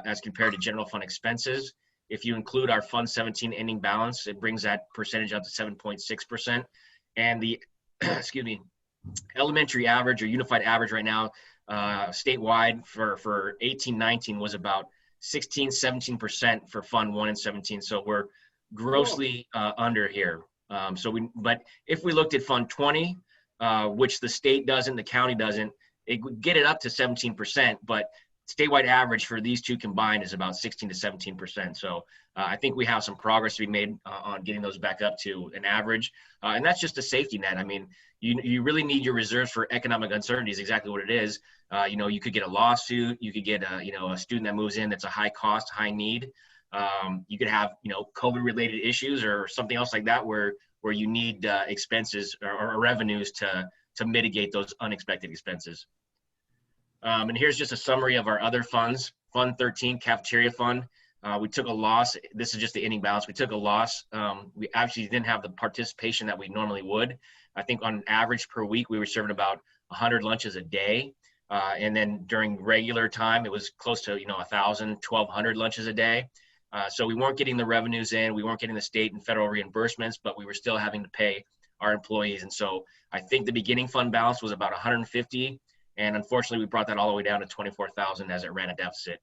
as compared to general fund expenses. If you include our Fund 17 ending balance, it brings that percentage up to 7.6%. And the, elementary average or unified average right now, statewide for 18-19 was about 16-17% for Fund 1 and 17. So we're grossly under here. But if we looked at Fund 20, which the state doesn't, the county doesn't, it would get it up to 17%, but statewide average for these two combined is about 16 to 17%. So I think we have some progress to be made on getting those back up to an average. And that's just a safety net. I mean, you really need your reserves for economic uncertainty is exactly what it is. You could get a lawsuit. You could get a student that moves in that's a high cost, high need. You could have, COVID related issues or something else like that where you need expenses or revenues to mitigate those unexpected expenses. And here's just a summary of our other funds. Fund 13, Cafeteria Fund. We took a loss. This is just the ending balance. We took a loss. We actually didn't have the participation that we normally would. I think on average per week, we were serving about 100 lunches a day. And then during regular time, it was close to 1,000, 1,200 lunches a day. So we weren't getting the revenues in. We weren't getting the state and federal reimbursements, but we were still having to pay our employees. And so I think the beginning fund balance was about 150. And unfortunately, we brought that all the way down to 24,000 as it ran a deficit.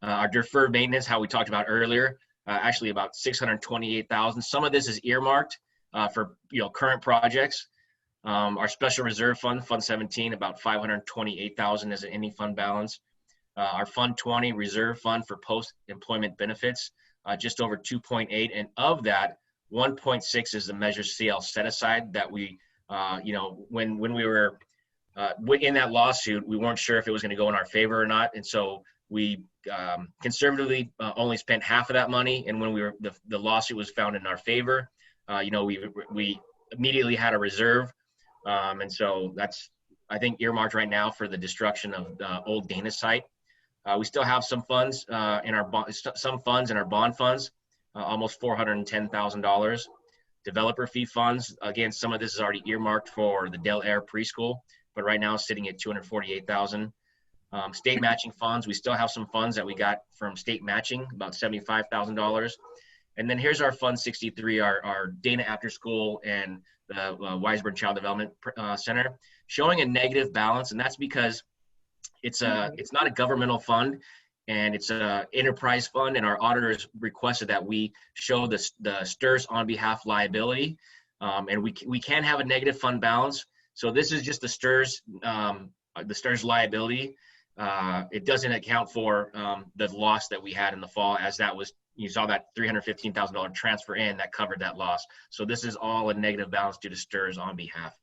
Our deferred maintenance, how we talked about earlier, actually about 628,000. Some of this is earmarked for current projects. Our special reserve fund, Fund 17, about 528,000 as an ending fund balance. Our Fund 20 reserve fund for post-employment benefits, just over 2.8, and of that, 1.6 is the Measure CL set aside that we, when we were in that lawsuit, we weren't sure if it was going to go in our favor or not, and so we conservatively only spent half of that money. And when the lawsuit was found in our favor, we immediately had a reserve, and so that's I think earmarked right now for the destruction of the old Dana site. We still have some funds in our bond funds, almost $410,000. developer fee funds. Again, some of this is already earmarked for the Del Air preschool, but right now it's sitting at $248,000. State matching funds, we still have some funds that we got from state matching, about $75,000. And then here's our Fund 63, our Dana After School and the Weisburn Child Development Center, showing a negative balance. And that's because it's not a governmental fund, and it's an enterprise fund, and our auditors requested that we show the STRS on behalf liability, and we can have a negative fund balance. So this is just the STRS liability. It doesn't account for the loss that we had in the fall, as that was, you saw that $315,000 transfer in that covered that loss. So this is all a negative balance due to STRS on behalf.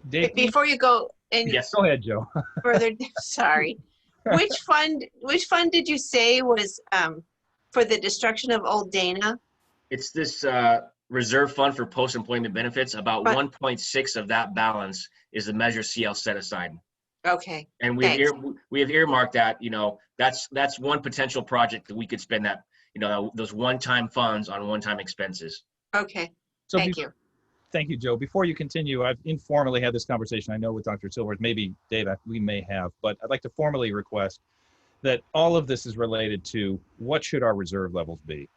Dave, Before you go any Yes. go ahead, Joe. further, sorry. Which fund did you say was for the destruction of Old Dana? It's this reserve fund for post-employment benefits. About 1.6 of that balance is the Measure CL set aside. Okay. And we have earmarked that, that's one potential project that we could spend that, those one-time funds on one-time expenses. Okay. So Thank you. Thank you, Joe. Before you continue, I've informally had this conversation, I know with Dr. Silworth, maybe Dave, we may have, but I'd like to formally request that all of this is related to what should our reserve levels be.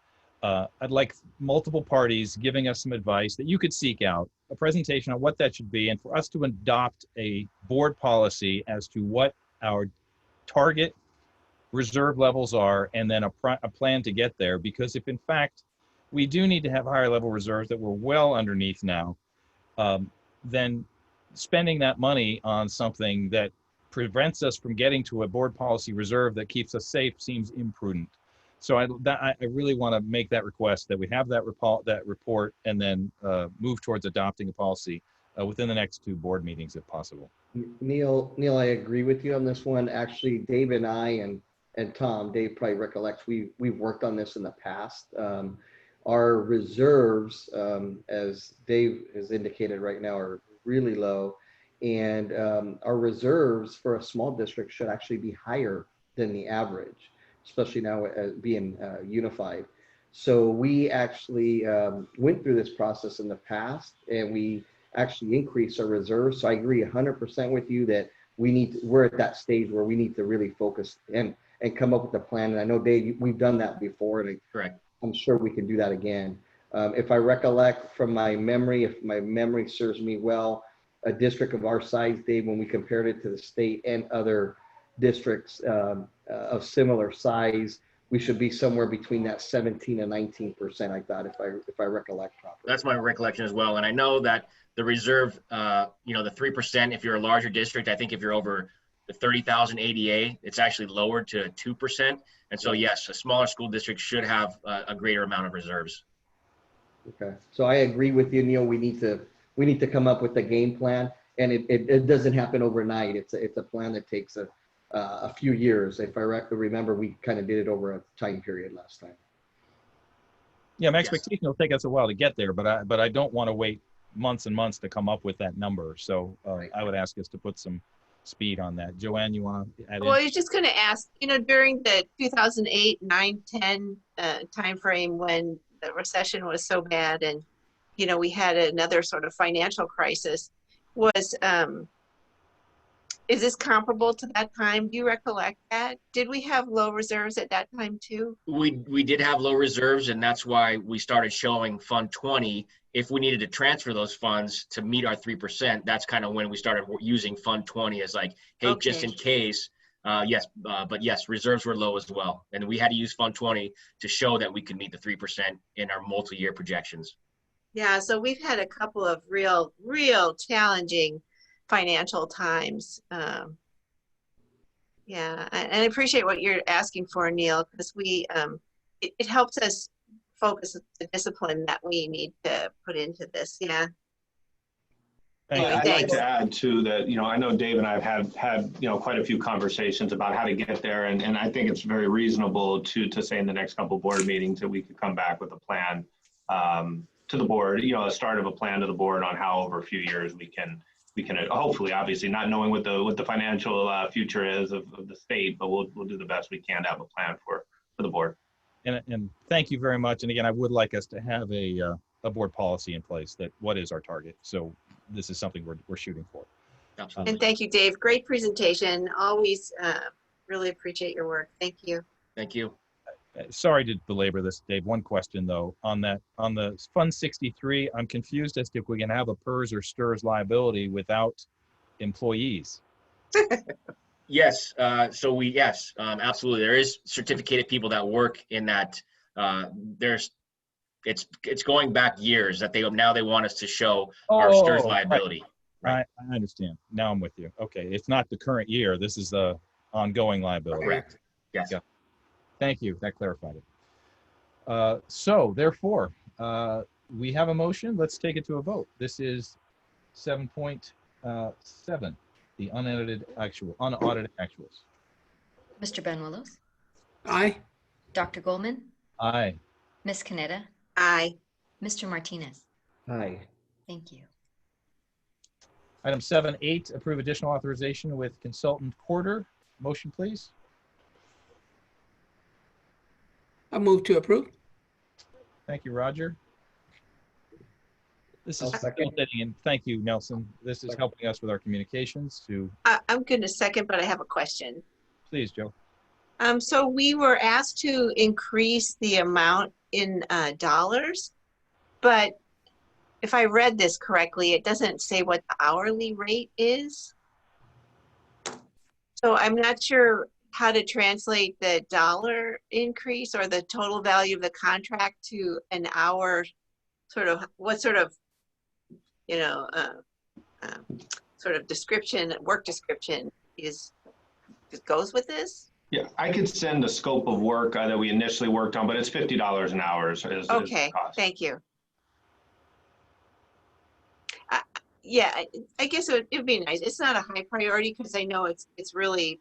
I'd like multiple parties giving us some advice that you could seek out, a presentation on what that should be, and for us to adopt a board policy as to what our target reserve levels are, and then a plan to get there. Because if in fact we do need to have higher level reserves that we're well underneath now, then spending that money on something that prevents us from getting to a board policy reserve that keeps us safe seems imprudent. So I really want to make that request, that we have that report and then move towards adopting a policy within the next 2 board meetings if possible. Neil, I agree with you on this one. Actually, Dave and I and Tom, Dave probably recollects, we've worked on this in the past. Our reserves, as Dave has indicated right now, are really low. And our reserves for a small district should actually be higher than the average, especially now being unified. So we actually went through this process in the past, and we actually increased our reserves. So I agree 100% with you that we're at that stage where we need to really focus and come up with a plan. And I know, Dave, we've done that before, and Correct. I'm sure we can do that again. If I recollect from my memory, if my memory serves me well, a district of our size, Dave, when we compared it to the state and other districts of similar size, we should be somewhere between that 17 and 19%, I thought, if I recollect properly. That's my recollection as well. And I know that the reserve, the 3%, if you're a larger district, I think if you're over the 30,000 ADA, it's actually lowered to 2%. And so, yes, a smaller school district should have a greater amount of reserves. Okay, so I agree with you, Neil. We need to come up with a game plan, and it doesn't happen overnight. It's a plan that takes a few years. If I remember, we kind of did it over a time period last time. Yeah, my expectation will take us a while to get there, but I don't want to wait months and months to come up with that number. So I would ask us to put some speed on that. Joanne, you want to add Well, in? I was just going to ask, during the 2008, 9, 10 timeframe when the recession was so bad and, we had another sort of financial crisis, is this comparable to that time? Do you recollect that? Did we have low reserves at that time too? We did have low reserves, and that's why we started showing Fund 20. If we needed to transfer those funds to meet our 3%, that's kind of when we started using Fund 20 as like, hey, Okay. just in case. But yes, reserves were low as well. And we had to use Fund 20 to show that we could meet the 3% in our multi-year projections. Yeah, so we've had a couple of real challenging financial times. Yeah, and I appreciate what you're asking for, Neil, because it helps us focus the discipline that we need to put into this. Yeah. Anyway, I'd like thanks. to add too that, I know Dave and I have had, quite a few conversations about how to get there. And I think it's very reasonable to say in the next couple of board meetings that we could come back with a plan to the board, a start of a plan to the board on how over a few years we can hopefully, obviously not knowing what the financial future is of the state, but we'll do the best we can to have a plan for the board. And thank you very much. And again, I would like us to have a board policy in place that what is our target. So this is something we're shooting for. Absolutely. And thank you, Dave. Great presentation. Always really appreciate your work. Thank you. Thank you. Sorry to belabor this, Dave. One question though, on the Fund 63, I'm confused as to if we can have a PERS or STIRS liability without employees. Yes. So yes, absolutely. There is certificated people that work in that. It's going back years that they want us to show our STIRS liability. Right. I understand. Now I'm with you. Okay. It's not the current year. This is the ongoing liability. Correct. Yes. Yeah. Thank you. That clarified it. So therefore, we have a motion. Let's take it to a vote. This is 7.7, the unaudited actuals. Mr. Benuelos, Aye. Dr. Goldman, Aye. Ms. Canetta, Aye. Mr. Martinez. Aye. Thank you. Item 7.8, approve additional authorization with consultant Porter. Motion, please. I'll move to approve. Thank you, Roger. This is I'll second. facilitating, and thank you, Nelson. This is helping us with our communications to, I'm going to second, but I have a question. please, Joe. So we were asked to increase the amount in dollars, but if I read this correctly, it doesn't say what the hourly rate is. So I'm not sure how to translate the dollar increase or the total value of the contract to an hour, what sort of, sort of description, work description goes with this? Yeah, I could send the scope of work that we initially worked on, but it's $50 an hour is the Okay, cost. thank you. Yeah, I guess it'd be nice. It's not a high priority because I know it's really,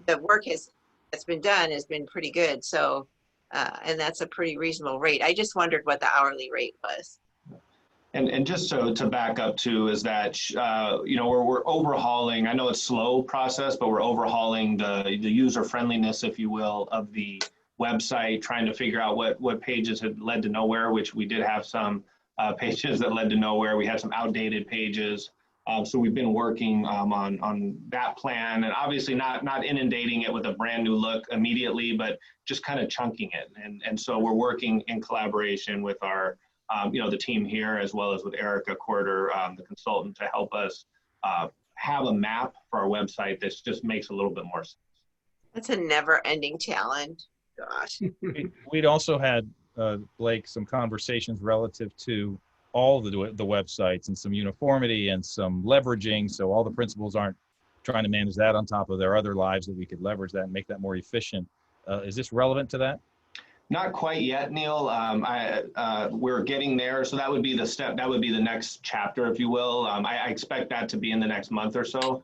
the work that's been done has been pretty good. So, and that's a pretty reasonable rate. I just wondered what the hourly rate was. And just to back up too, is that, we're overhauling, I know it's a slow process, but we're overhauling the user friendliness, if you will, of the website, trying to figure out what pages had led to nowhere, which we did have some pages that led to nowhere. We had some outdated pages. So we've been working on that plan, and obviously not inundating it with a brand new look immediately, but just kind of chunking it. And so we're working in collaboration with our the team here, as well as with Erica Corder, the consultant, to help us have a map for our website that just makes a little bit more sense. That's a never-ending challenge. Gosh. We'd also had, Blake, some conversations relative to all the websites and some uniformity and some leveraging. So all the principals aren't trying to manage that on top of their other lives, that we could leverage that and make that more efficient. Is this relevant to that? Not quite yet, Neil. We're getting there. So that would be the step. That would be the next chapter, if you will. I expect that to be in the next month or so.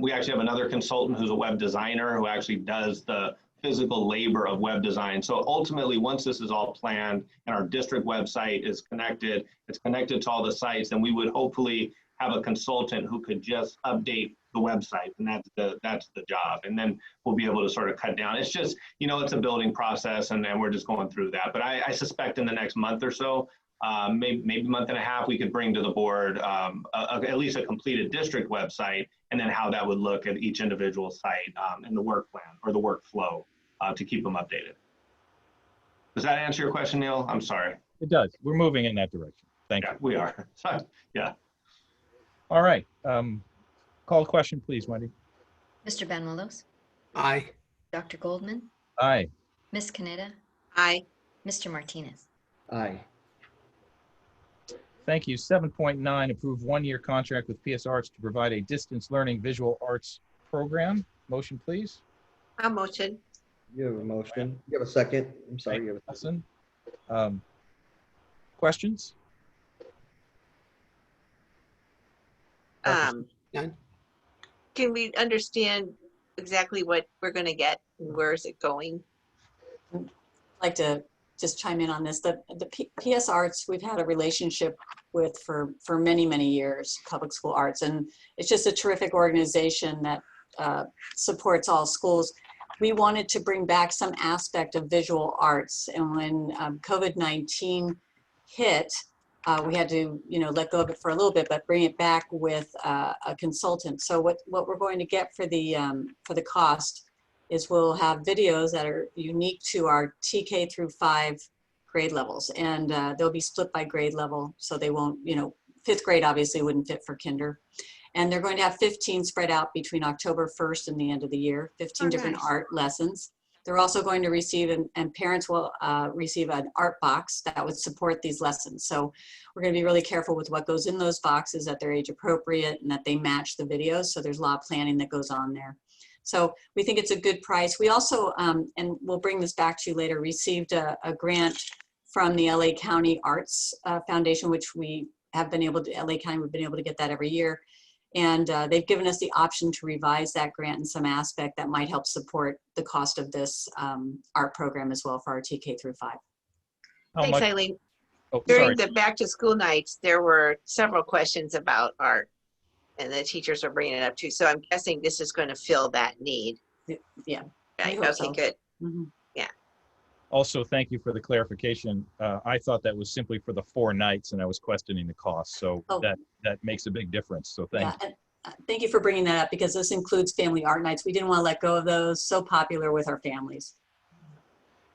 We actually have another consultant who's a web designer who actually does the physical labor of web design. So ultimately, once this is all planned and our district website is connected, it's connected to all the sites, then we would hopefully have a consultant who could just update the website, and that's the job. And then we'll be able to sort of cut down. It's just, it's a building process, and we're just going through that. But I suspect in the next month or so, maybe month and a half, we could bring to the board at least a completed district website, and then how that would look at each individual site and the work plan or the workflow to keep them updated. Does that answer your question, Neil? I'm sorry. It does. We're moving in that direction. Thank you. We are. Yeah. All right. Call the question, please, Wendy. Mr. Benuelos, Aye. Dr. Goldman, Aye. Ms. Canetta, Aye. Mr. Martinez. Aye. Thank you. 7.9, approve one-year contract with PS Arts to provide a distance learning visual arts program. Motion, please. I'll motion. You have a motion. You have a second. I'm sorry. You have a second. Nelson. Questions? None. Can we understand exactly what we're going to get and where is it going? I'd like to just chime in on this. The PS Arts, we've had a relationship with for many, many years, Public School Arts, and it's just a terrific organization that supports all schools. we wanted to bring back some aspect of visual arts. And when COVID-19 hit, we had to, let go of it for a little bit, but bring it back with a consultant. So what we're going to get for the cost is we'll have videos that are unique to our TK through 5 grade levels, and they'll be split by grade level, so they won't, 5th grade obviously wouldn't fit for kinder. And they're going to have 15 spread out between October 1st and the end of the year, 15 different art lessons. They're also going to receive, and parents will receive an art box that would support these lessons. So we're going to be really careful with what goes in those boxes, that they're age appropriate and that they match the videos. So there's a lot of planning that goes on there. So we think it's a good price. We also, and we'll bring this back to you later, received a grant from the LA County Arts Foundation, which we have been able to, LA County, we've been able to get that every year. And they've given us the option to revise that grant in some aspect that might help support the cost of this art program as well for our TK through 5. Thanks, Eileen. Oh, During sorry. the back to school nights, there were several questions about art, and the teachers are bringing it up too. So I'm guessing this is going to fill that need. Yeah. Right. hope Okay, so. good. Mm-hmm. Also, thank you for the clarification. I thought that was simply for the 4 nights, and I was questioning the cost. So that makes a big difference. So thank you. And thank you for bringing that up, because this includes family art nights. We didn't want to let go of those. So popular with our families.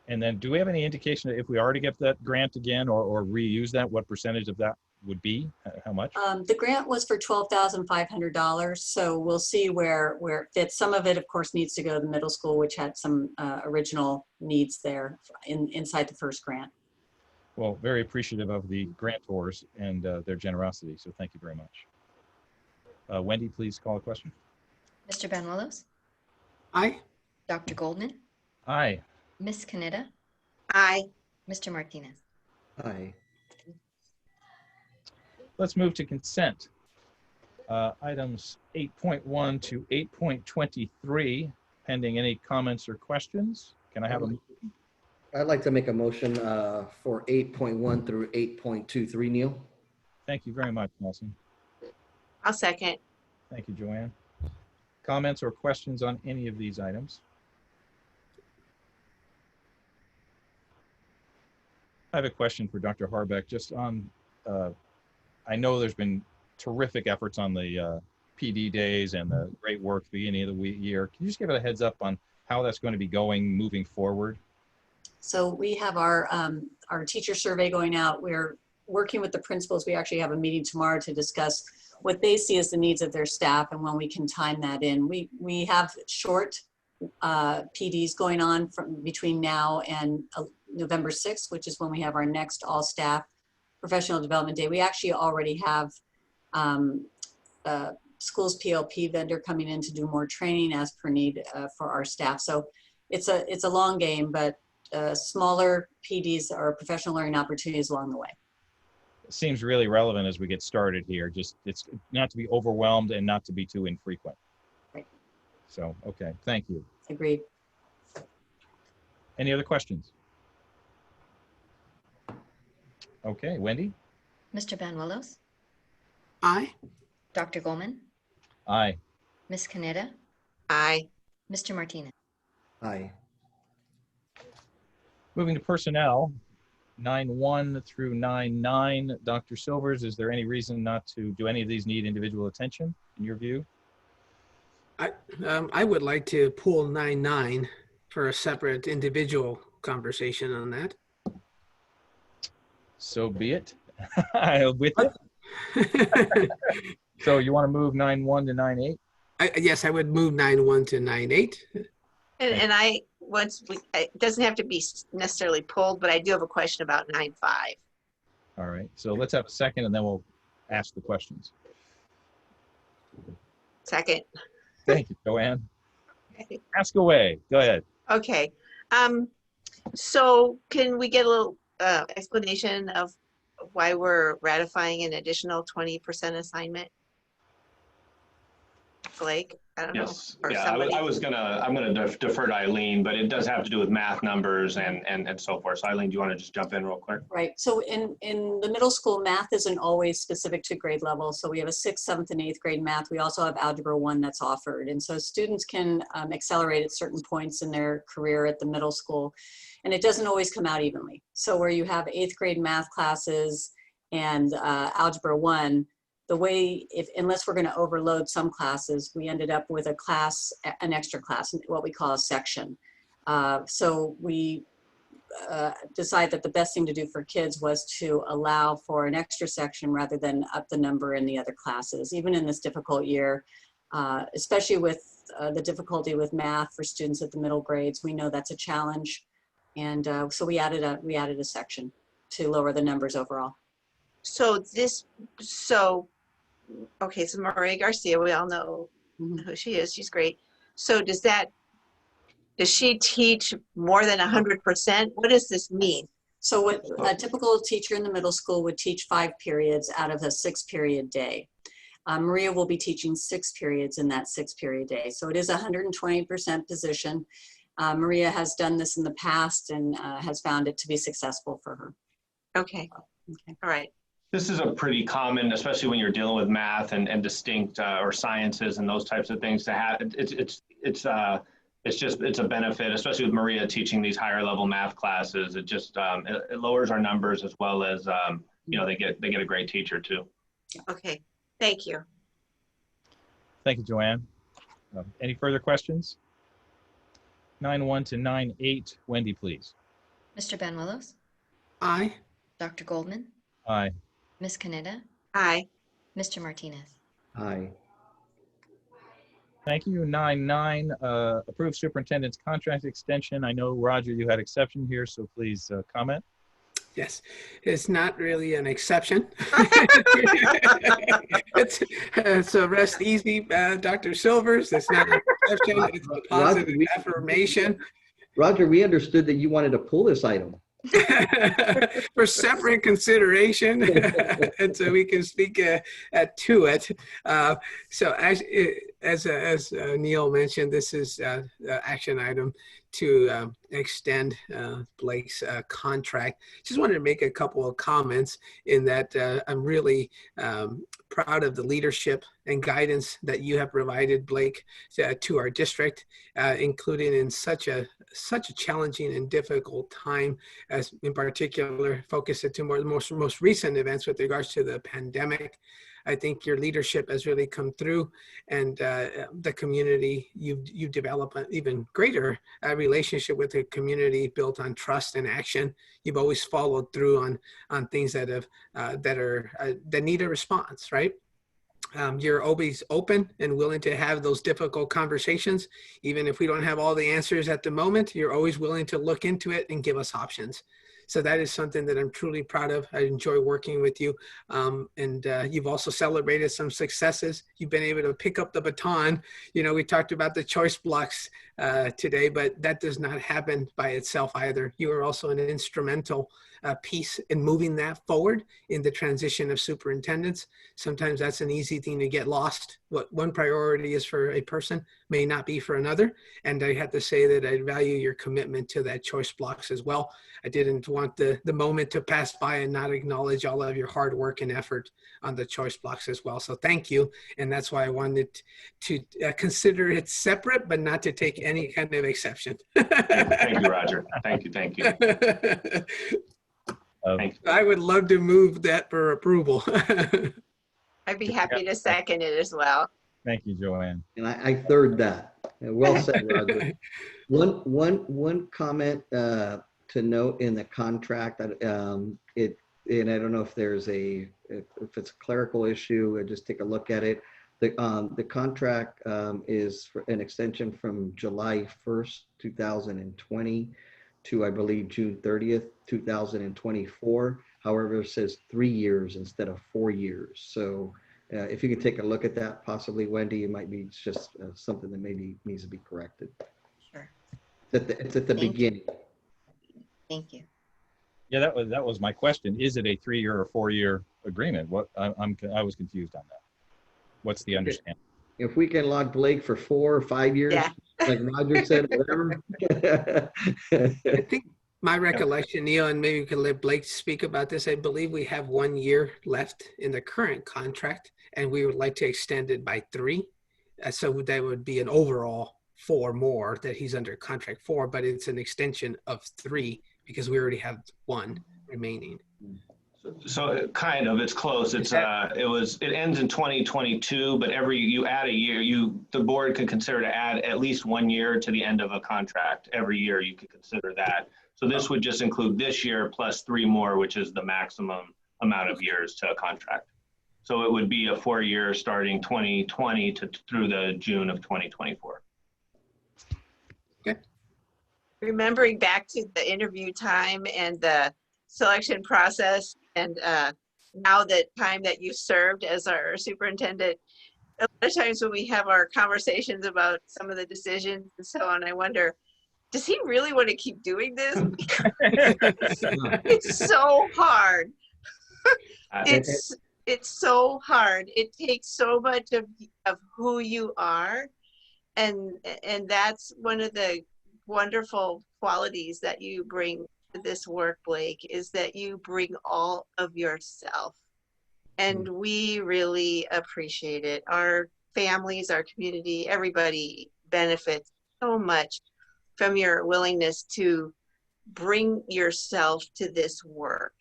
And then, do we have any indication if we are to get that grant again or reuse that, what percentage of that would be? How much? The grant was for $12,500. So we'll see where it fits. Some of it, of course, needs to go to the middle school, which had some original needs there inside the first grant. Well, very appreciative of the grantors and their generosity. So thank you very much. Wendy, please call a question. Mr. Banuelos? Aye. Dr. Goldman? Aye. Ms. Canetta? Aye. Mr. Martinez? Aye. Let's move to consent. Items 8.1 to 8.23, pending any comments or questions. Can I have a motion? I'd like to make a motion for 8.1 through 8.23, Neil. Thank you very much, Nelson. I'll second. Thank you, Joanne. Comments or questions on any of these items? I have a question for Dr. Harbeck, just on, I know there's been terrific efforts on the PD days and the great work at the beginning of the year. Can you just give it a heads up on how that's going to be going moving forward? So we have our teacher survey going out. We're working with the principals. We actually have a meeting tomorrow to discuss what they see as the needs of their staff and when we can time that in. We have short PDs going on from between now and November 6th, which is when we have our next all staff professional development day. We actually already have schools PLP vendor coming in to do more training as per need for our staff. So it's a long game, but smaller PDs are professional learning opportunities along the way. It seems really relevant as we get started here. Just it's not to be overwhelmed and not to be too infrequent. Right. So, okay, thank you. Agreed. Any other questions? Okay, Wendy? Mr. Banuelos? Aye. Dr. Goldman? Aye. Ms. Canetta? Aye. Mr. Martinez? Aye. Moving to personnel, 9.1 through 9.9. Dr. Silvers, is there any reason not to do any of these need individual attention in your view? I would like to pull 9.9 for a separate individual conversation on that. So be it. With it. So you want to move 9.1 to 9.8? Yes, I would move 9.1 to 9.8. And it doesn't have to be necessarily pulled, but I do have a question about 9.5. All right, so let's have a second and then we'll ask the questions. Second. Thank you, Joanne. Ask away. Go ahead. Okay. So can we get a little explanation of why we're ratifying an additional 20% assignment? Blake, I don't know. Yes, or yeah, somebody. I'm gonna defer to Eileen, but it does have to do with math numbers and so forth. So Eileen, do you want to just jump in real quick? Right. So in the middle school, math isn't always specific to grade level. So we have a 6th, 7th, and 8th grade math. We also have Algebra 1 that's offered. And so students can accelerate at certain points in their career at the middle school. And it doesn't always come out evenly. So where you have 8th grade math classes and Algebra 1, the way, unless we're going to overload some classes, we ended up with a class, an extra class, what we call a section. So we decide that the best thing to do for kids was to allow for an extra section rather than up the number in the other classes, even in this difficult year, especially with the difficulty with math for students at the middle grades. We know that's a challenge. And so we added a section to lower the numbers overall. So okay, so Maria Garcia, we all know who she is. She's great. So does she teach more than 100%? What does this mean? So what a typical teacher in the middle school would teach 5 periods out of a 6-period day. Maria will be teaching 6 periods in that 6-period day. So it is a 120% position. Maria has done this in the past and has found it to be successful for her. Okay. All right. This is a pretty common, especially when you're dealing with math and distinct or sciences and those types of things, to have. It's a benefit, especially with Maria teaching these higher level math classes. It just it lowers our numbers, as well as they get a great teacher too. Okay. Thank you. Thank you, Joanne. Any further questions? 9-1 to 9-8. Wendy, please. Mr. Banuelos? Aye. Dr. Goldman? Aye. Ms. Caneda? Aye. Mr. Martinez? Aye. Thank you. 9-9, approved superintendent's contract extension. I know, Roger, you had exception here, so please comment. Yes, it's not really an exception. So rest easy, Dr. Silvers. It's not an exception. It's a positive affirmation. Roger, we understood that you wanted to pull this item. For separate consideration, and so we can speak to it. So as Neil mentioned, this is the action item to extend Blake's contract. Just wanted to make a couple of comments in that I'm really proud of the leadership and guidance that you have provided, Blake, to our district, including in such a challenging and difficult time, as in particular focus it to most recent events with regards to the pandemic. I think your leadership has really come through, and the community, you've developed an even greater relationship with the community built on trust and action. You've always followed through on things that need a response, right? You're always open and willing to have those difficult conversations. Even if we don't have all the answers at the moment, you're always willing to look into it and give us options. So that is something that I'm truly proud of. I enjoy working with you. And you've also celebrated some successes. You've been able to pick up the baton. We talked about the choice blocks today, but that does not happen by itself either. You are also an instrumental piece in moving that forward in the transition of superintendents. Sometimes that's an easy thing to get lost. What one priority is for a person may not be for another. And I have to say that I value your commitment to that choice blocks as well. I didn't want the moment to pass by and not acknowledge all of your hard work and effort on the choice blocks as well. So thank you. And that's why I wanted to consider it separate, but not to take any kind of exception. Thank you, Roger. Thank you. I would love to move that for approval. I'd be happy to second it as well. Thank you, Joanne. And I third that. Well said, Roger. One comment to note in the contract that and I don't know if if it's a clerical issue, or just take a look at it. The contract is for an extension from July 1st, 2020 to, I believe, June 30th, 2024. However, it says 3 years instead of 4 years. So if you could take a look at that, possibly, Wendy, it might be just something that maybe needs to be corrected. Sure. It's at the beginning. Thank you. Yeah, that was my question. Is it a 3-year or 4-year agreement? I was confused on that. What's the understanding? if we can lock Blake for 4 or 5 years, Yeah. like Roger said, whatever. I think my recollection, Neil, and maybe we can let Blake speak about this. I believe we have 1 year left in the current contract, and we would like to extend it by 3. So that would be an overall 4 more that he's under contract for, but it's an extension of 3 because we already have 1 remaining. So kind of, it's close. It's it ends in 2022, but you add a year, the board can consider to add at least 1 year to the end of a contract. Every year you could consider that. So this would just include this year plus 3 more, which is the maximum amount of years to a contract. So it would be a 4-year starting 2020 through the June of 2024. Okay. Remembering back to the interview time and the selection process, and now that time that you served as our superintendent, a lot of times when we have our conversations about some of the decisions and so on, I wonder, does he really want to keep doing this? It's so hard. It's so hard. It takes so much of who you are, and that's one of the wonderful qualities that you bring to this work, Blake, is that you bring all of yourself, and we really appreciate it. Our families, our community, everybody benefits so much from your willingness to bring yourself to this work.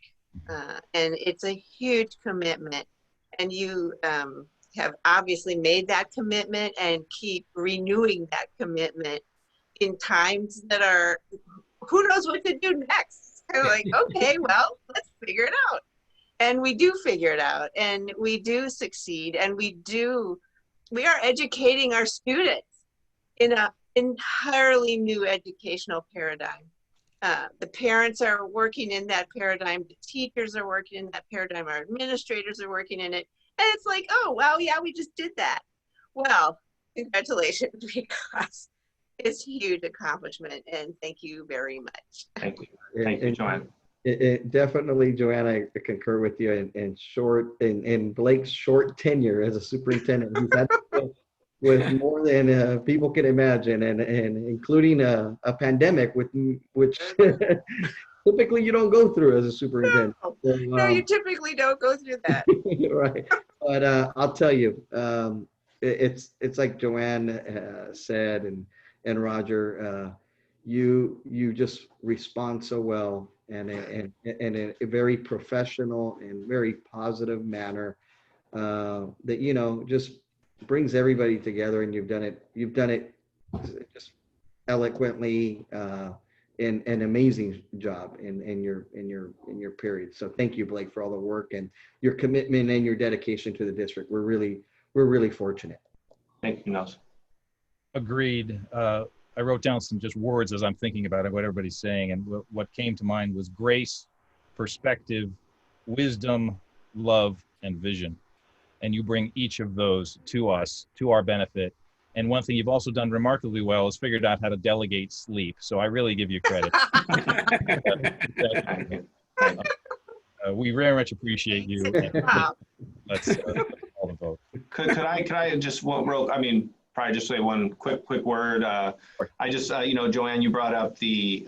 And it's a huge commitment, and you have obviously made that commitment and keep renewing that commitment in times that are, who knows what to do next. It's kind of like, okay, well, let's figure it out. And we do figure it out, and we do succeed, and we are educating our students in an entirely new educational paradigm. The parents are working in that paradigm, the teachers are working in that paradigm, our administrators are working in it. And it's like, oh, wow, yeah, we just did that. Well, congratulations, because it's a huge accomplishment, and thank you very much. Thank you. Thank you, Joanne. It definitely, Joanne, I concur with you in Blake's short tenure as a superintendent. He's had to deal with more than people can imagine, and including a pandemic, which typically you don't go through as a superintendent. No, you typically don't go through that. Right, but I'll tell you, it's like Joanne said, and Roger, you just respond so well, and in a very professional and very positive manner, that just brings everybody together, and you've done it just eloquently, and an amazing job in your period. So thank you, Blake, for all the work and your commitment and your dedication to the district. We're really fortunate. Thank you, Nelson. Agreed. I wrote down some just words as I'm thinking about it, what everybody's saying, and what came to mind was grace, perspective, wisdom, love, and vision. And you bring each of those to us, to our benefit. And one thing you've also done remarkably well is figured out how to delegate sleep. So I really give you credit. We very much appreciate you. Let's call the vote. Could I just probably just say one quick word. I just, Joanne, you brought up the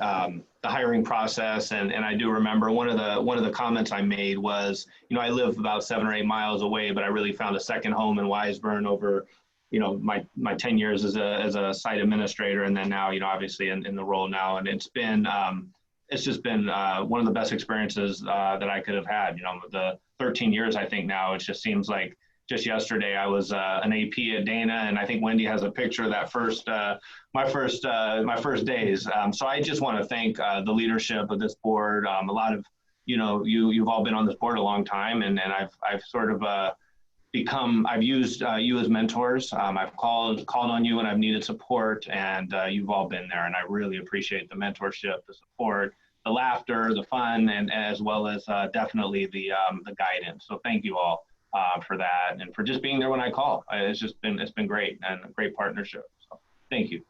hiring process, and I do remember one of the comments I made was, I live about 7 or 8 miles away, but I really found a second home in Wiseburn over, my 10 years as a site administrator, and then now, obviously in the role now, and it's just been one of the best experiences that I could have had. The 13 years I think now, it just seems like. Just yesterday, I was an AP at Dana, and I think Wendy has a picture of that my first days. So I just want to thank the leadership of this board. A lot of, you've all been on this board a long time, and I've sort of I've used you as mentors. I've called on you when I've needed support, and you've all been there, and I really appreciate the mentorship, the support, the laughter, the fun, and as well as definitely the guidance. So thank you all. For that, and for just being there when I call. It's been great, and a great partnership. So thank you.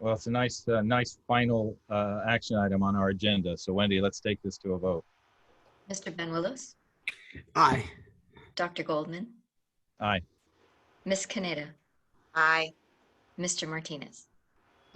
Well, it's a nice final action item on our agenda. So Wendy, let's take this to a vote. Mr. Ben Willis, Aye. Dr. Goldman, Aye. Ms. Caneda, Aye. Mr. Martinez.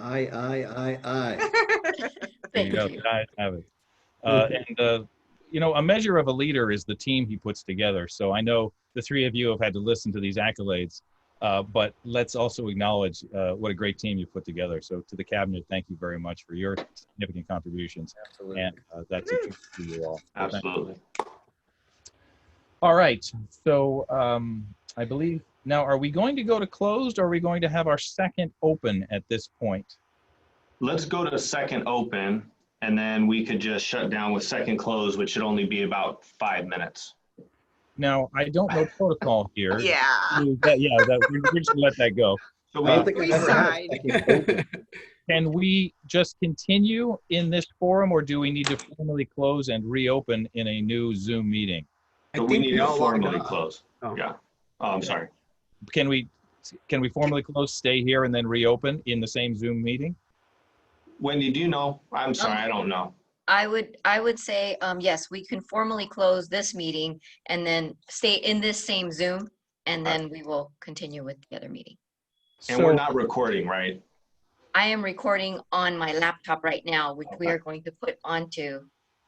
Aye. There you Thank go. you. The ayes have it. You know, a measure of a leader is the team he puts together. So I know the three of you have had to listen to these accolades, but let's also acknowledge what a great team you put together. So to the cabinet, thank you very much for your significant contributions. Absolutely. And that's a tribute to you all. So thank you. Absolutely. All right. So I believe now, are we going to go to closed or are we going to have our second open at this point? Let's go to second open, and then we could just shut down with second close, which should only be about 5 minutes. Now, I don't know protocol here. Yeah. We're just gonna let that go. So I don't we, think We I've ever had a sighed. second open. Can we just continue in this forum or do we need to formally close and reopen in a new Zoom meeting? so we need they to all logged formally off. close. Oh. Yeah. Oh, I'm sorry. Can we formally close, stay here and then reopen in the same Zoom meeting? Wendy, do you know? I'm sorry, I don't know. I would say, yes, we can formally close this meeting and then stay in this same Zoom, and then we will continue with the other meeting. And we're not recording, right? I am recording on my laptop right now, which we are going to put onto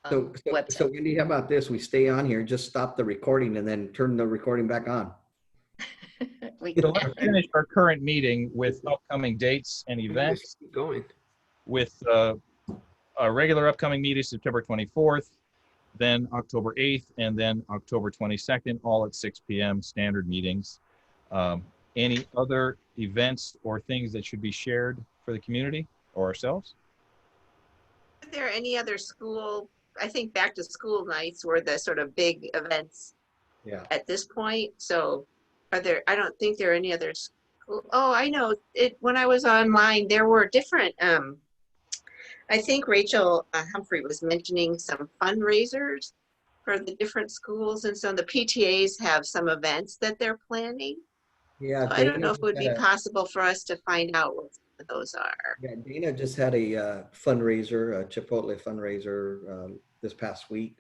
So website. Wendy, how about this? We stay on here, just stop the recording and then turn the recording back on. We So can- let's finish our current meeting with upcoming dates and events. Just keep going. With a regular upcoming meeting September 24th, then October 8th, and then October 22nd, all at 6 p.m. standard meetings. Any other events or things that should be shared for the community or ourselves? Are there any other school, I think back to school nights were the sort of big events Yeah. at this point. So are there, I don't think there are any other school. Oh, I know it, when I was online, there were different, I think Rachel Humphrey was mentioning some fundraisers for the different schools. And so the PTAs have some events that they're planning. Yeah. So I don't Dana know if it would just be had a- possible for us to find out what those are. Yeah, Dana just had a fundraiser, a Chipotle fundraiser this past week.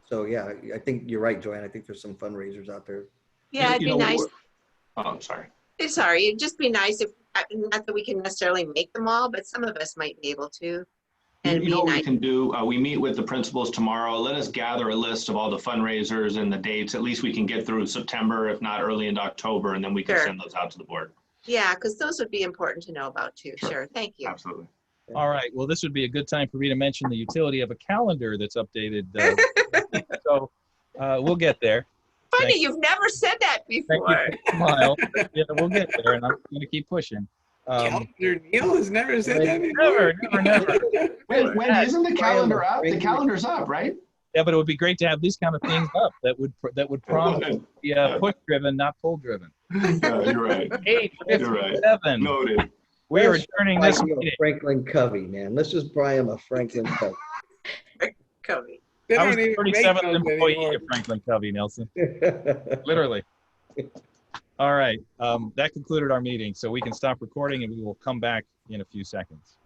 So yeah, I think you're right, Joanne. I think there's some fundraisers out there. Yeah, it'd You be know, nice. Oh, I'm sorry. Sorry, it'd just be nice if, not that we can necessarily make them all, but some of us might be able to. And You know be what we nice. can do? We meet with the principals tomorrow. Let us gather a list of all the fundraisers and the dates. At least we can get through September, if not early into October, and then we can Sure. send those out to the board. Yeah, because those would be important to know about too. Sure. Sure, thank you. Absolutely. All right. Well, this would be a good time for me to mention the utility of a calendar that's updated. So we'll get there. Funny, Thank- you've never said that Thank before. you for the smile. Yeah, we'll get there, and I'm going to keep pushing. Calendar Neil has never said that before. Never. Wendy, isn't the calendar up? The Franklin. calendar's up, right? Yeah, but it would be great to have these kind of things up that would prompt be push-driven, not pull-driven. Yeah, you're right. 8:57. Noted. We are Let's adjourning buy this you a meeting. Franklin Covey, man. Let's just buy him a Franklin Covey. Cody. They I was don't the even make 37th those employee anymore. of Franklin Covey, Nelson. Literally. All right. That concluded our meeting, so we can stop recording and we will come back in a few seconds.